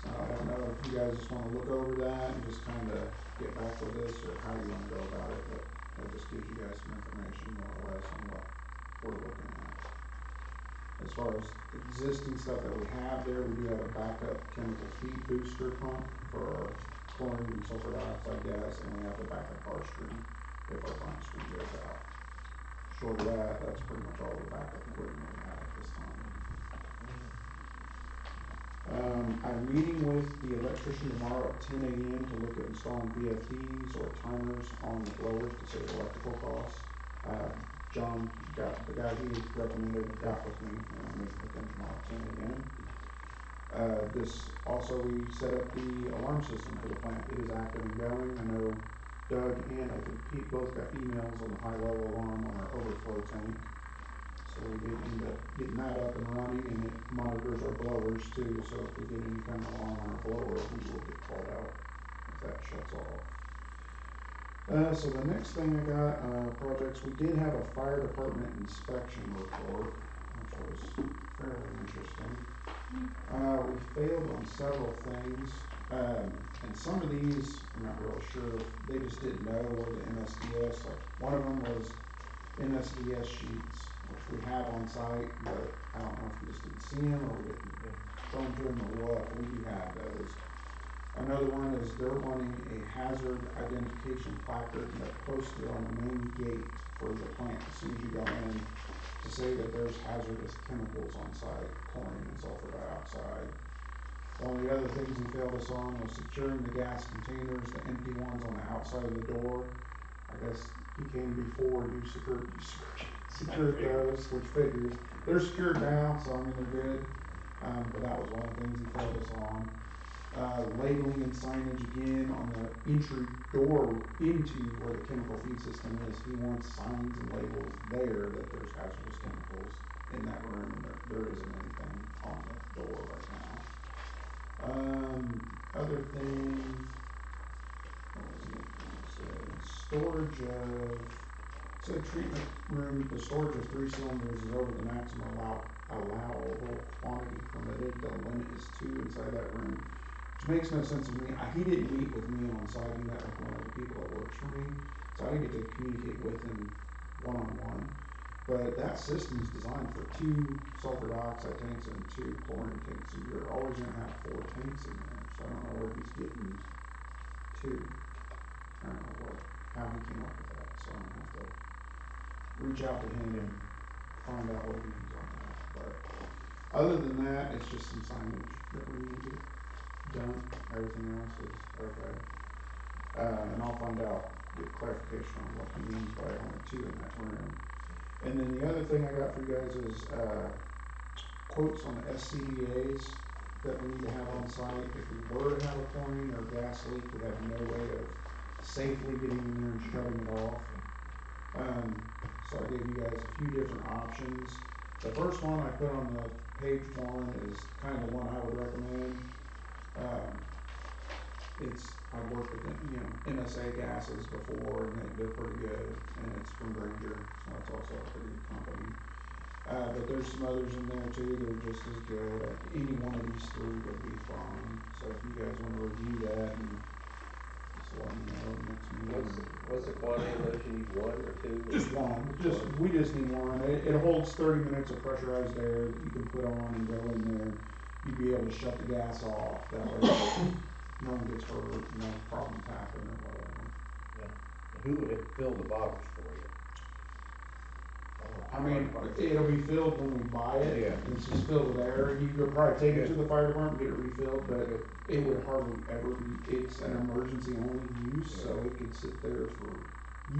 So I don't know if you guys just want to look over that and just kind of get back with this or how you want to go about it, but that just gives you guys some information more or less on what we're looking at. As far as existing stuff that we have there, we do have a backup chemical feed booster pump for our chlorine and sulfur dioxide gas, and we have the backup bar screen if our front screen goes out. Short of that, that's pretty much all the backup equipment we have at this time. I'm meeting with the electrician tomorrow at 10 a.m. to look at installing VFDs or timers on the blowers to save electrical costs. John got the guy he recommended got with me, and I'm meeting with him tomorrow at 10 a.m. This also, we set up the alarm system for the plant. It is active and going. I know Doug and I think Pete both got emails on the high level alarm on our overflow tank. So we did end up getting that up and running, and it monitors our blowers too. So if we get any kind of alarm on our blower, we will get called out if that shuts off. So the next thing I got, projects, we did have a fire department inspection report, which was fairly interesting. We failed on several things, and some of these, I'm not really sure, they just didn't know where the MSDS, like one of them was MSDS sheets, which we have on site, but I don't know if we just didn't see them or we didn't show them to them or what, we do have those. Another one is they're wanting a hazard identification placard that's posted on the main gate for the plant as soon as you go in to say that there's hazardous chemicals on site, chlorine and sulfur dioxide. One of the other things he failed us on was securing the gas containers, the empty ones on the outside of the door. I guess he came before secured those, which figures. They're secured now, so I mean, they're good. But that was one of the things he failed us on. Labeling and signage again on the entry door into where the chemical feed system is. He wants signs and labels there that there's hazardous chemicals in that room, and there isn't anything on the door right now. Other things, what was it? Storage of, said treatment room, the storage of 3 cylinders is over the maximum allowable quantity permitted. The limit is 2 inside that room, which makes no sense to me. He didn't meet with me on site. He met with one of the people that works for me, so I didn't get to communicate with him one-on-one. But that system is designed for 2 sulfur dioxide tanks and 2 chlorine tanks, so you're always going to have 4 tanks in there. So I don't know where he's getting 2. I don't know how he came up with that, so I'm going to have to reach out to him and find out what he means on that. But other than that, it's just some signage that we need to get done. Everything else is okay. And I'll find out, get clarification on what he means by only 2 in that room. And then the other thing I got for you guys is quotes on the SCBA's that we need to have on site. If we were to have a chlorine or gas leak, we have no way of safely getting in there and shutting it off. So I gave you guys a few different options. The first one I put on the page 1 is kind of the one I would recommend. I've worked with MSA gases before, and they're pretty good, and it's from Granger, so that's also a pretty good company. But there's some others in there too that are just as good. Any one of these 3 would be fine. So if you guys want to review that and just let me know next meeting. What's the quantity of those? You need 1 or 2? Just one. We just need one. It holds 30 minutes of pressurized air that you can put on and go in there. You'd be able to shut the gas off. That way no one gets hurt, no problems happen or whatever. Yeah. Who would it fill the bottles for you? I mean, it'll be filled when we buy it. Yeah. It's just filled with air. You could probably take it to the fire department, get it refilled, but it would hardly ever be. It's an emergency only use, so it could sit there for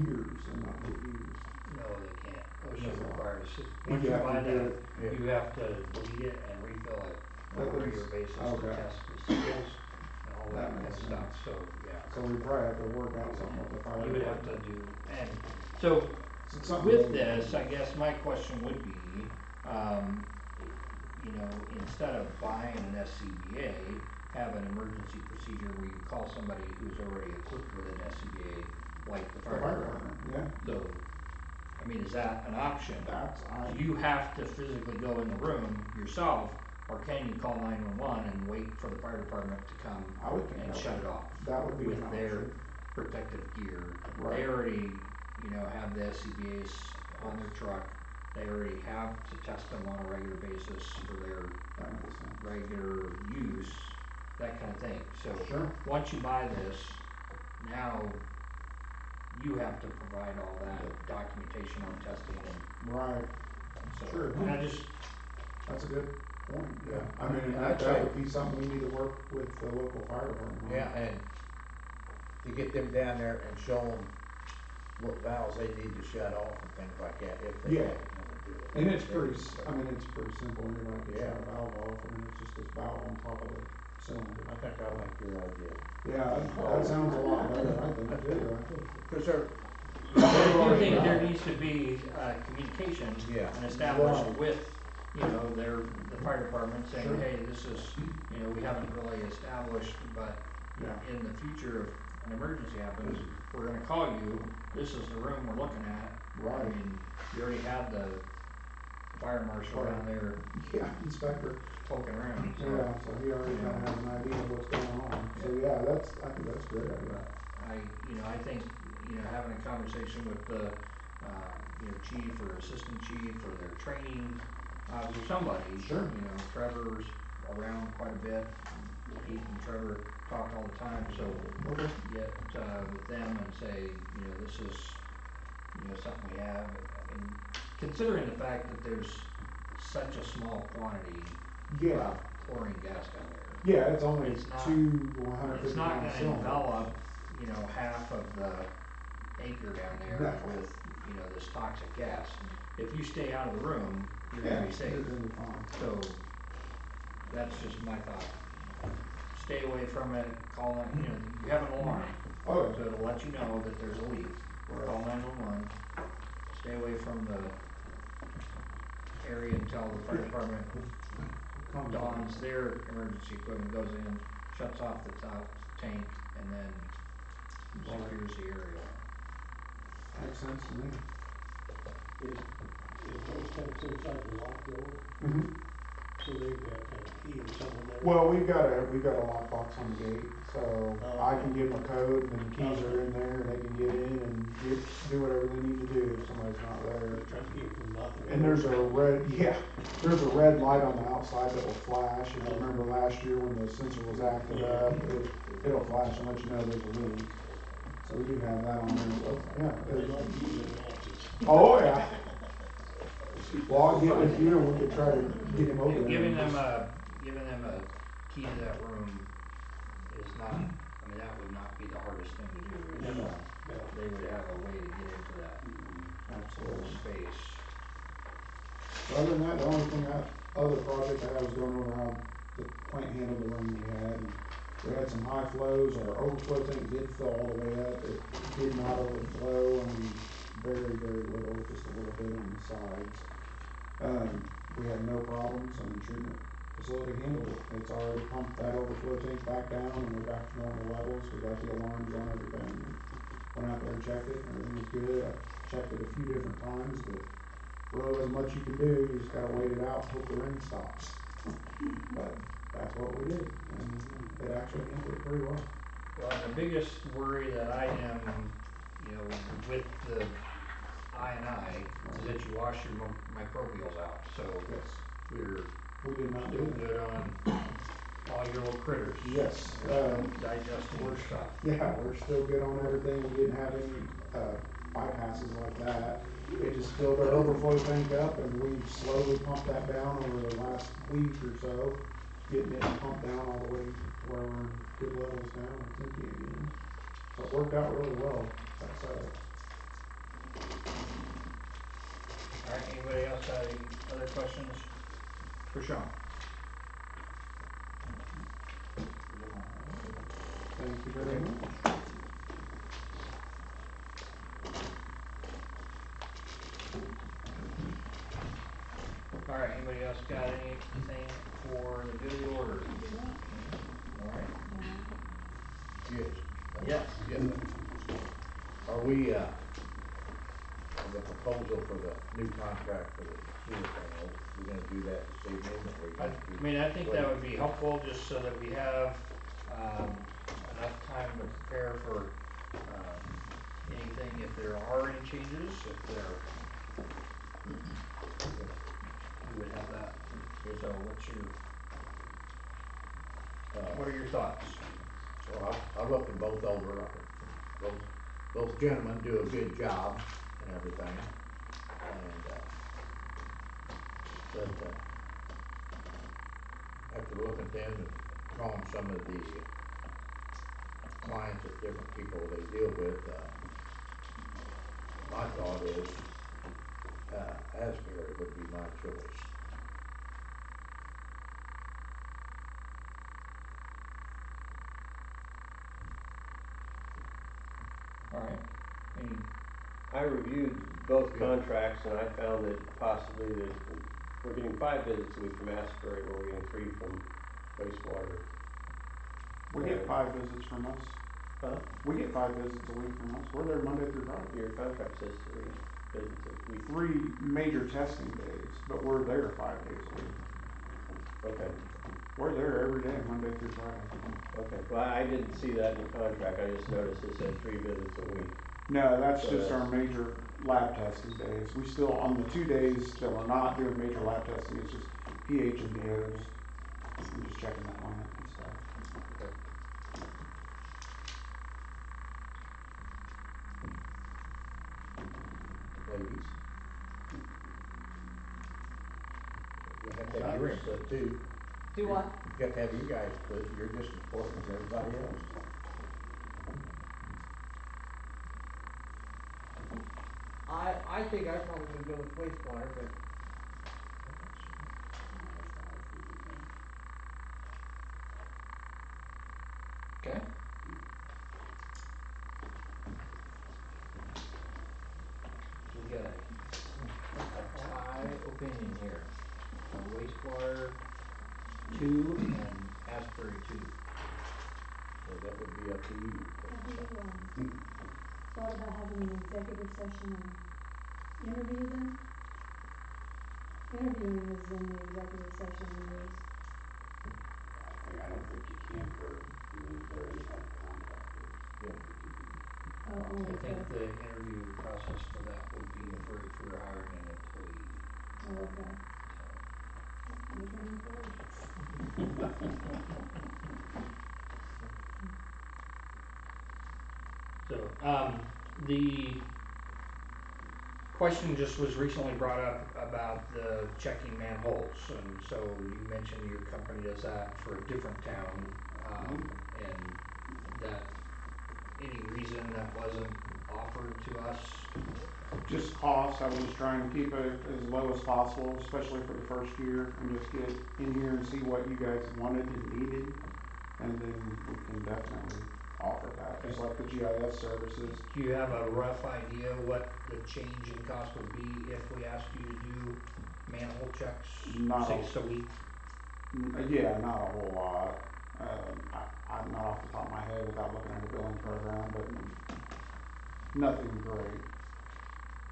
years and not get used. No, they can't. OSHA No. requires, You once you have to buy do that, it. you have to bleed it and refill it on a regular basis to Okay. test the seals and all that That kind of makes stuff, sense. so, yeah. So we probably have to work out something with the fire You would have to department. do, and so with this, I guess my question would be, instead of buying an SCBA, have an emergency procedure where you call somebody who's already equipped with an SCBA, like the fire department. Yeah. So, I mean, is that an option? I Do you have to physically go in the room yourself, or can you call 911 and wait for the fire department to come would think and that shut would- it off? that would be with an their option. protective gear. Right. They already, have the SCBA's on their truck. They already have to test them on a regular basis for their That makes sense. regular use, that kind of thing. So Sure. once you buy this, now you have to provide all that documentation on testing and Right. so. Sure. And I just, That's a good point. Yeah. I mean, And I'd that say- would be something we need to work with the local fire department on. Yeah, and to get them down there and show them what valves they need to shut off and things like that, if they Yeah. want to do it. And it's pretty simple. Anybody can Yeah. shut a valve off. I mean, it's just this valve on top of the cylinder. I think I like your idea. Yeah, that sounds a lot better, I think, too. Cause they're, I do think there needs to be, communication Yeah. and established Right. with, the fire department saying, Sure. hey, this is, we haven't really established, but Yeah. in the future, if an emergency happens, we're gonna call you, this is the room we're looking at. I Right. mean, you already have the fire marshal Right. down there Yeah, inspector. poking around, so. Yeah, so he already kind of has an idea of what's going on. So, yeah, I think that's a great idea. I think, having a conversation with the, chief or assistant chief or their training, or somebody. Sure. Trevor's around quite a bit. Pete and Trevor talk all the time, so Okay. get, with them and say, this is, something we have. And considering the fact that there's such a small quantity. Yeah. chlorine gas down there. Yeah, it's only It's not- two 150 It's not pound gonna cylinders. envelop, you know, half of the acre down there No. with, you know, this toxic gas. If you stay out of the room, you're Yeah, gonna be safe. you're gonna be fine. So, that's just my thought. Stay away from it, call that, you know, you have an alarm, Oh, so it'll let you know that there's a leak. Call 911. Stay away from the area until the fire department comes dons their emergency equipment, goes in, shuts off the top tank, and then secures the area. Makes sense to me. Is those tanks inside the lock door? Mhm. So they have to have a key or something there? Well, we've got a lockbox on the gate, so Oh, I okay. can give them a code, and then the keys are in there, and they can get in and do whatever they need to do if somebody's not there. Just trying to keep them from knocking. And there's a there's a red light on the outside that will flash. If you remember last year when the sensor was active up, it'll flash and let you know there's a leak. So we do have that on there, so, yeah. They like using matches. Oh, yeah. Well, I'll get with you and we could try to get him over there. And giving them a key to that room is not, I mean, that would not be the hardest thing to do. It's, No. They would have a way to get into that little Absolutely. space. Other than that, the only thing other project I was going over how the plant handled the rain we had. And we had some high flows, our overflow tank did fill all the way up, it did not overflow, I mean, very, very little, just a little bit on the sides. We had no problems, and the treatment facility handled it. It's already pumped that overflow tank back down, and we're back to normal levels. We got the alarms on everything. And went out there and checked it, and everything was good. I checked it a few different times, but really wasn't much you can do. You just gotta wait it out, hope the rain stops. But that's what we did, and it actually handled it pretty well. Well, the biggest worry that I am, you know, with the I&I is that you wash your microbials out. So Yes. we're We did not do still that. good on all your little critters. Yes. Digesting We're stuff. Yeah, we're still good on everything. We didn't have any bypasses like that. It just filled our overflow tank up, and we slowly pumped that down over the last week or so, getting it pumped down all the way to where we're in good levels now. It's empty again. So it worked out really well, that setup. All right, anybody else got any other questions for Sean? Thank you very much. All right, anybody else got anything for the good of the order? All right. Yes. Yes. Yeah. Are we, the proposal for the new contract for the sewer thing, are we gonna do that this evening, or we I going to? mean, I think that would be helpful, just so that we have, enough time to prepare for, anything, if there are any changes, if there, we would have that. So what are your thoughts? Well, I looked them both over, both gentlemen do a good job and everything, and, but, after looking at them and calling some of the clients of different people they deal with, my thought is, Asbury would be my choice. All right. I reviewed both contracts, and I found that possibly that we're getting 5 visits a week from Asbury, where we're getting 3 from wastewater. We get 5 visits from us. Huh? We get 5 visits a week from us. We're there Monday through Friday. Your contract says 3 visits a week. 3 major testing days, but we're there 5 days a week. Okay. We're there every day, Monday through Friday. Okay, well, I didn't see that in the contract, I just noticed it said 3 visits a week. No, that's So just our that's- major lab testing days. We still, on the 2 days that we're not doing major lab testing, it's just pH and DOs. I'm just checking the plant and stuff. Okay. Ladies. You have to have yours too. Do what? You have to have you guys, because you're just as important as everybody else. I think I probably would go with wastewater, but Okay. We got a tie opinion here. Wastewater, 2, and Asbury, 2. So that would be up to you. Have you, thought about having an executive session and interview them? Interviewing is in the executive session anyways. I don't think you can for, if they're any kind of contractor. Yeah. I think you can. Oh, I okay. think the interview process for that would be for if we were hiring an employee. Oh, okay. Make an employee. So, the question just was recently brought up about the checking manholes, and so you mentioned your company does that for a different town, and that, any reason that wasn't offered to us? Just cost, I was just trying to keep it as low as possible, especially for the first year, and just get in here and see what you guys wanted and needed, and then we can definitely offer that, just like the GIS services. Do you have a rough idea what the change in cost would be if we asked you to do manhole checks Not 6 a week? Yeah, not a whole lot. I'm not off the top of my head without looking at a billing program, but nothing great.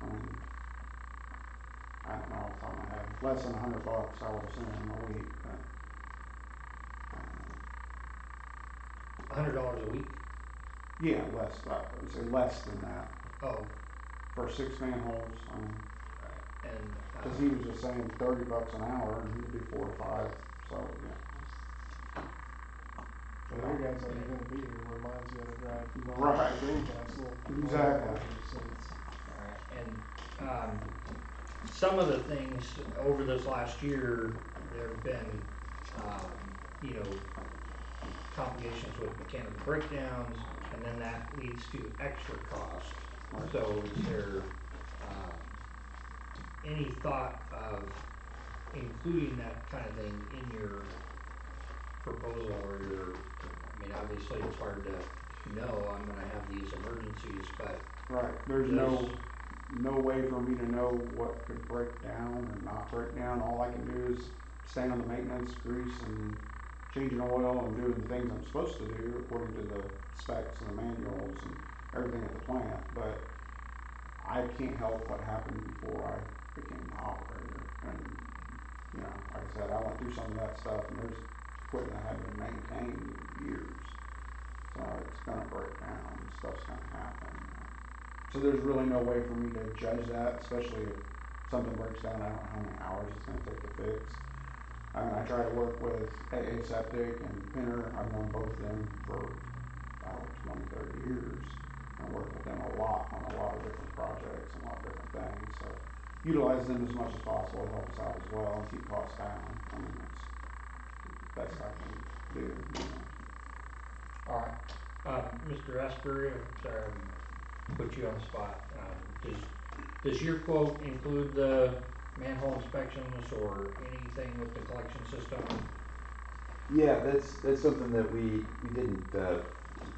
I mean, I don't know off the top of my head. Less than $100, I would assume, a week. But, $100 a week? yeah, less. I would say less than that Oh, for 6 manholes. I mean, right, and, because he was just saying $30 an hour, and he could do 4 or 5. So yeah. But your guys aren't even gonna be here where mine's gotta drive Right. to Greencastle. Exactly. So it's, alright, and, some of the things over this last year, there have been, you know, complications with mechanical breakdowns, and then that leads to extra cost. Right. So is there, any thought of including that kind of thing in your proposal or your, I mean, obviously it's hard to know, I'm gonna have these emergencies, but Right. There's no way for me to know what could break down or not break down. All I can do is stay on the maintenance, grease, and changing oil and doing the things I'm supposed to do according to the specs and the manuals and everything at the plant. But I can't help what happened before I became the operator. And, you know, like I said, I went through some of that stuff, and there's equipment that hadn't been maintained in years. So it's gonna break down, stuff's gonna happen. So there's really no way for me to judge that, especially if something breaks down, I don't know how many hours it's gonna take to fix. I mean, I try to work with AA Septic and Pinner. I've known both of them for, 20, 30 years, and worked with them a lot on a lot of different projects and a lot of different things. So utilize them as much as possible to help us out as well and keep costs down. I mean, that's the best I can do, you know. alright, Mr. Asbury, I'm sorry, put you on the spot, does your quote include the manhole inspections or anything with the collection system? Yeah, that's something that we didn't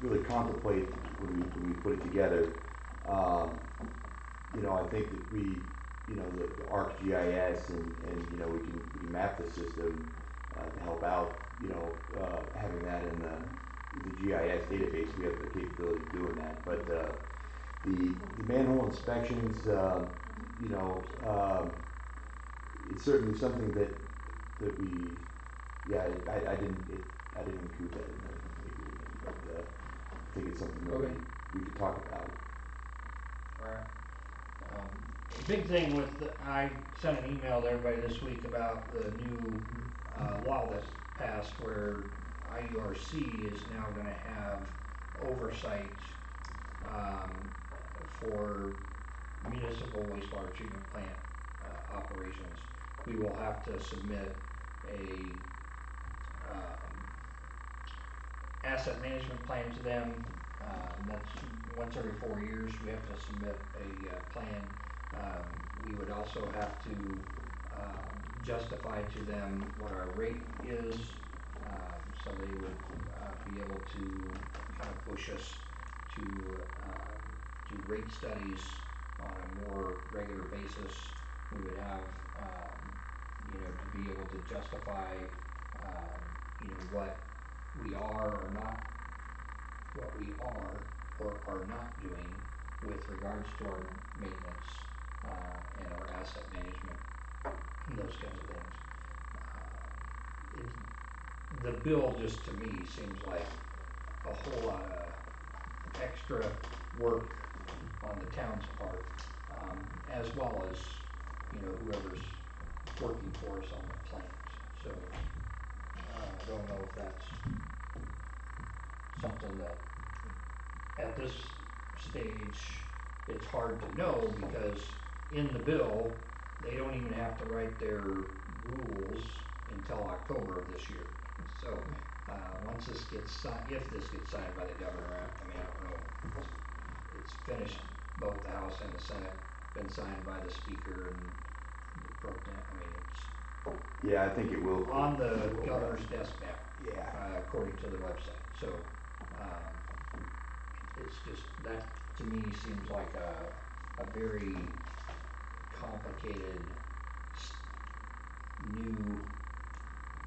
really contemplate when we put it together. You know, I think that you know, the ArcGIS and you know, we can map the system to help out. You know, having that in the GIS database, we have the capability of doing that. But the manhole inspections, you know, it's certainly something that we, yeah, I didn't include that in the agreement, but I think it's something that Okay. we could talk about. Alright. Big thing with, I sent an email to everybody this week about the new, law that passed where IURC is now gonna have oversight, for municipal wastewater treatment plant, operations. We will have to submit a asset management plan to them. That's once every 4 years, we have to submit a plan. We would also have to justify to them what our rate is, so they would be able to kind of push us to do rate studies on a more regular basis. We would have, to be able to justify, what we are or not, what we are or are not doing with regards to our maintenance, and our asset management, and those kinds of things. The bill just to me seems like a whole lot of extra work on the town's part, as well as, whoever's working for us on the plans. So, I don't know if that's something that, at this stage, it's hard to know, because in the bill, they don't even have to write their rules until October of this year. So, once this gets if this gets signed by the governor, I mean, I don't know, it's finished, both the House and the Senate, been signed by the Speaker and the Pro Tem, I mean, it's Yeah, I think it will. on the governor's desk now, Yeah. According to the website. So, it's just, that to me seems like a very complicated new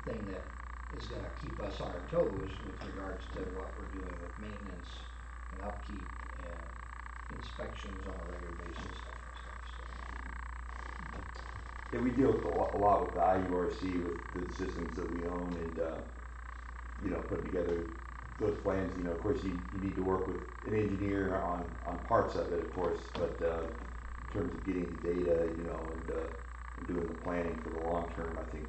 thing that is gonna keep us on our toes with regards to what we're doing with maintenance and upkeep and inspections on a regular basis, that kind of stuff, so. Yeah, we deal with a lot with the IURC, with the systems that we own, and, putting together those plans. Of course, you need to work with an engineer on parts of it, of course, but, in terms of getting the data, and doing the planning for the long term, I think,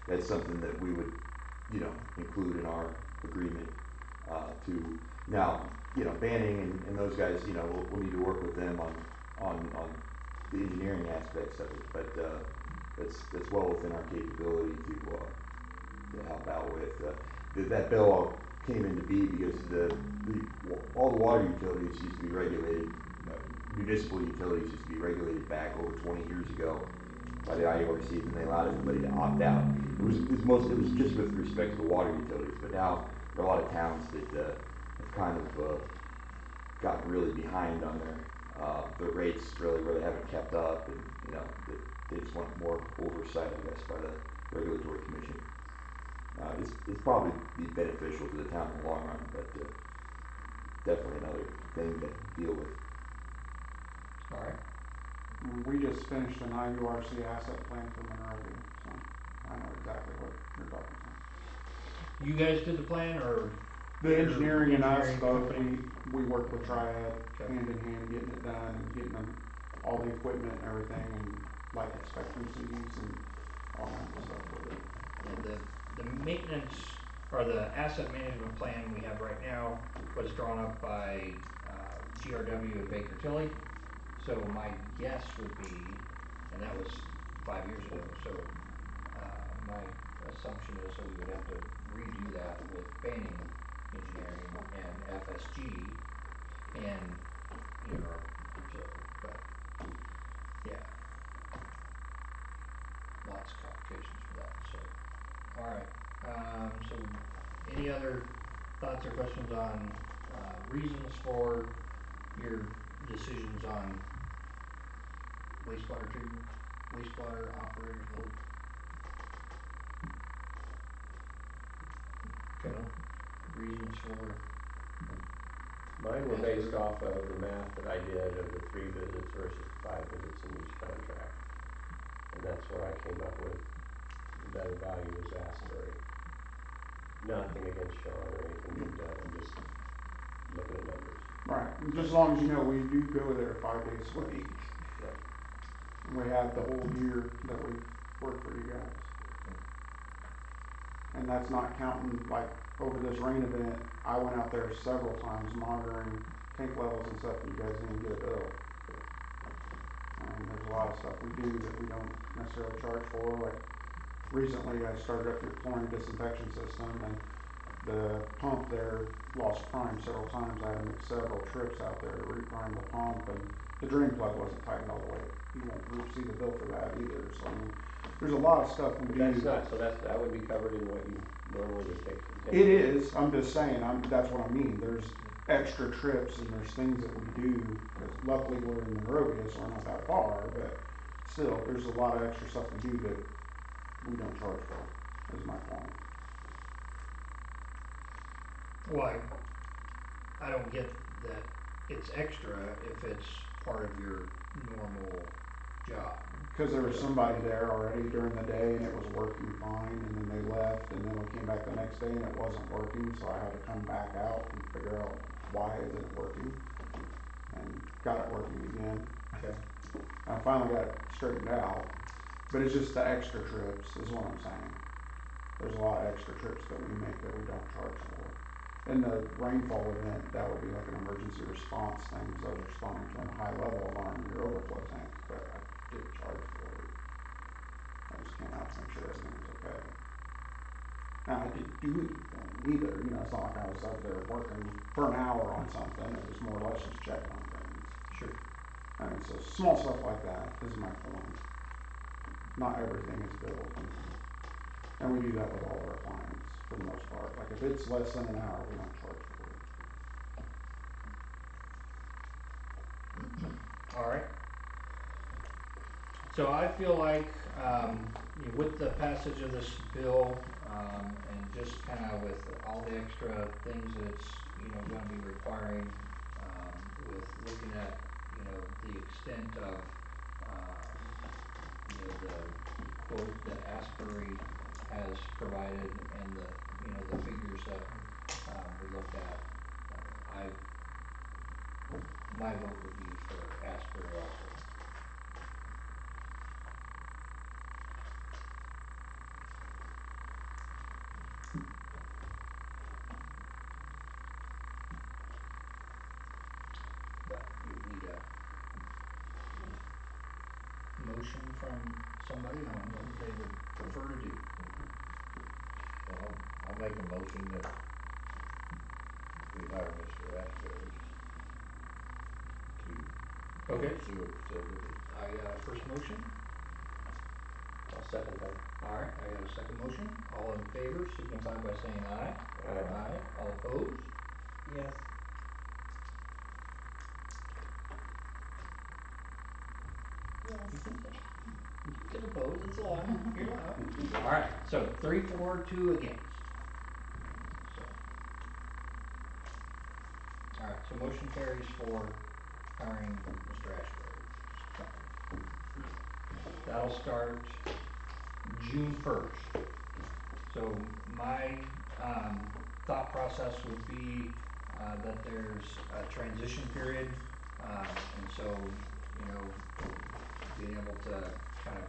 that's something that we would, include in our agreement, to, now, Banning and those guys, we'll need to work with them on the engineering aspects of it, but, that's well within our capability to help out with. That bill all came into being because all the water utilities used to be regulated, municipal utilities used to be regulated back over 20 years ago by the IURC, and they allowed everybody to opt out. It was just with respect to the water utilities, but now there are a lot of towns that have kind of gotten really behind on their rates, really, where they haven't kept up, and they just want more oversight, I guess, by the regulatory commission. It's probably be beneficial to the town in the long run, but definitely another thing to deal with. All right. We just finished an IURC asset plan for Monrovia, so I know exactly what you're talking about. You guys did the plan, or? The engineering and us engineering both, company? we worked with Triad, Okay. hand in hand, getting it done and getting them all the equipment and everything, and life expectancies and all kinds of stuff with it. And the maintenance, or the asset management plan we have right now was drawn up by GRW and Baker Tilly. So my guess would be, and that was 5 years ago, so my assumption is that we would have to redo that with Banning Engineering and FSG and Europe, so, but, yeah. Lots of complications for that, so. Alright, so any other thoughts or questions on reasons for your decisions on wastewater treatment, wastewater operators vote? Okay, reasons for? Mine were Yes, based sir. off of the math that I did of the 3 visits versus the 5 visits in each contract. And that's where I came up with the better value was Asbury. Nothing against Sean or anything you've done, I'm just looking at numbers. Right, and just as long as you know, we do go there 5 days a week. Right. And we have the whole year that we work for you guys. And that's not counting, like, over this rain event, I went out there several times monitoring tank levels and stuff, and you guys didn't get a bill. I mean, there's a lot of stuff we do that we don't necessarily charge for, like recently I started up your chlorine disinfection system, and the pump there lost prime several times. I had to make several trips out there to reprime the pump, and the drain plug wasn't tightened all the way. You won't see the bill for that either, so I mean, there's a lot of stuff we But do. that's not, so that would be covered in what you normally would take. It is, I'm just saying, that's what I mean, there's extra trips and there's things that we do, because luckily we're in Monrovia, so we're not that far, but still, there's a lot of extra stuff we do that we don't charge for, is my point. Well, I don't get that it's extra if it's part of your normal job. Because there was somebody there already during the day and it was working fine, and then they left, and then we came back the next day and it wasn't working, so I had to come back out and figure out why it isn't working, and got it working again. Okay. I finally got it straightened out, but it's just the extra trips is what I'm saying. There's a lot of extra trips that we make that we don't charge for. In the rainfall event, that would be like an emergency response thing, because I was responding to a high level alarm in your overflow tank, but I didn't charge for it. I just came out to make sure everything was okay. Now, I didn't do anything either, you know, it's not like I was out there working for an hour on something, it was more or less just checking on things. Sure. I mean, so small stuff like that is my point. Not everything is billed. And we do that with all of our clients, for the most part. Like, if it's less than an hour, we don't charge for it. All right. So I feel like, you know, with the passage of this bill, and just kind of with all the extra things that it's, you know, going to be requiring, with looking at, you know, the extent of, you know, the quote that Asbury has provided and the, you know, the figures that, we looked at, my vote would be for Asbury also. But you need a motion from somebody on what they would prefer to do. Well, I'll make a motion that we hire Mr. Asbury to Okay. the sewer facility. I got a first motion. I'll second that. All right, I got a second motion. All in favor signify by saying aye. Aye. All opposed? Yes. Yes. You can oppose, it's allowed, you're allowed. All right, so 3 for, 2 against. So. All right, so motion carries for hiring Mr. Ashbury. That'll start June 1st. So my thought process would be that there's a transition period, and so, you know, being able to kind of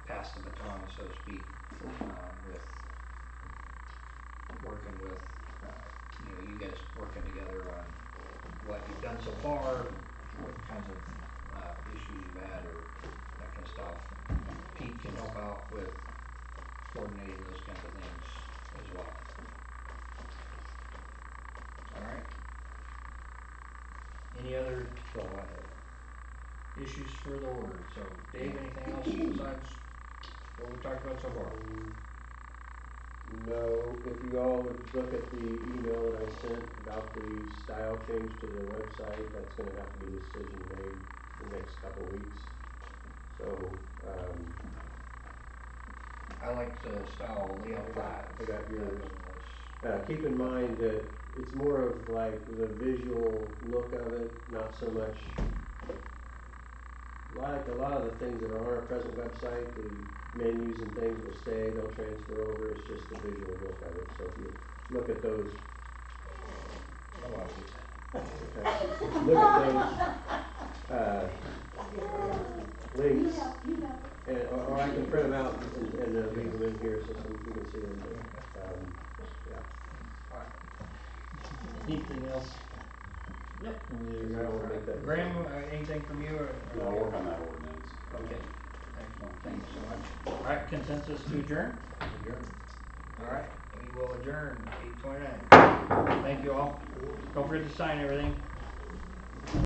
pass the baton, so to speak, with working with, you know, you guys working together on what you've done so far, what kinds of issues you've had, or that kind of stuff. Pete can help out with coordinating those kinds of things as well. All right. Any other That's all I have. issues for the order? So Dave, anything else besides what we talked about so far? No, if you all would look at the email that I sent about the style change to their website, that's gonna have to be a decision made the next couple weeks. So, I like the style layout 5. I got yours. That one was. Keep in mind that it's more of like the visual look of it, not so much like a lot of the things that are on our present website, the menus and things will stay, they'll transfer over, it's just the visual look of it. So if you look at those, I like it. okay, look at those, links, and, or I can print them out and leave them in here so you can see them, but, yeah. All right. Anything else? Nope. I don't wanna make that. Graham, anything from you? No, I'll work on that ordinance. Okay, excellent, thank you so much. All right, consensus to adjourn? Adjourn. Alright, we will adjourn 8:29. Thank you all. Don't forget to sign everything.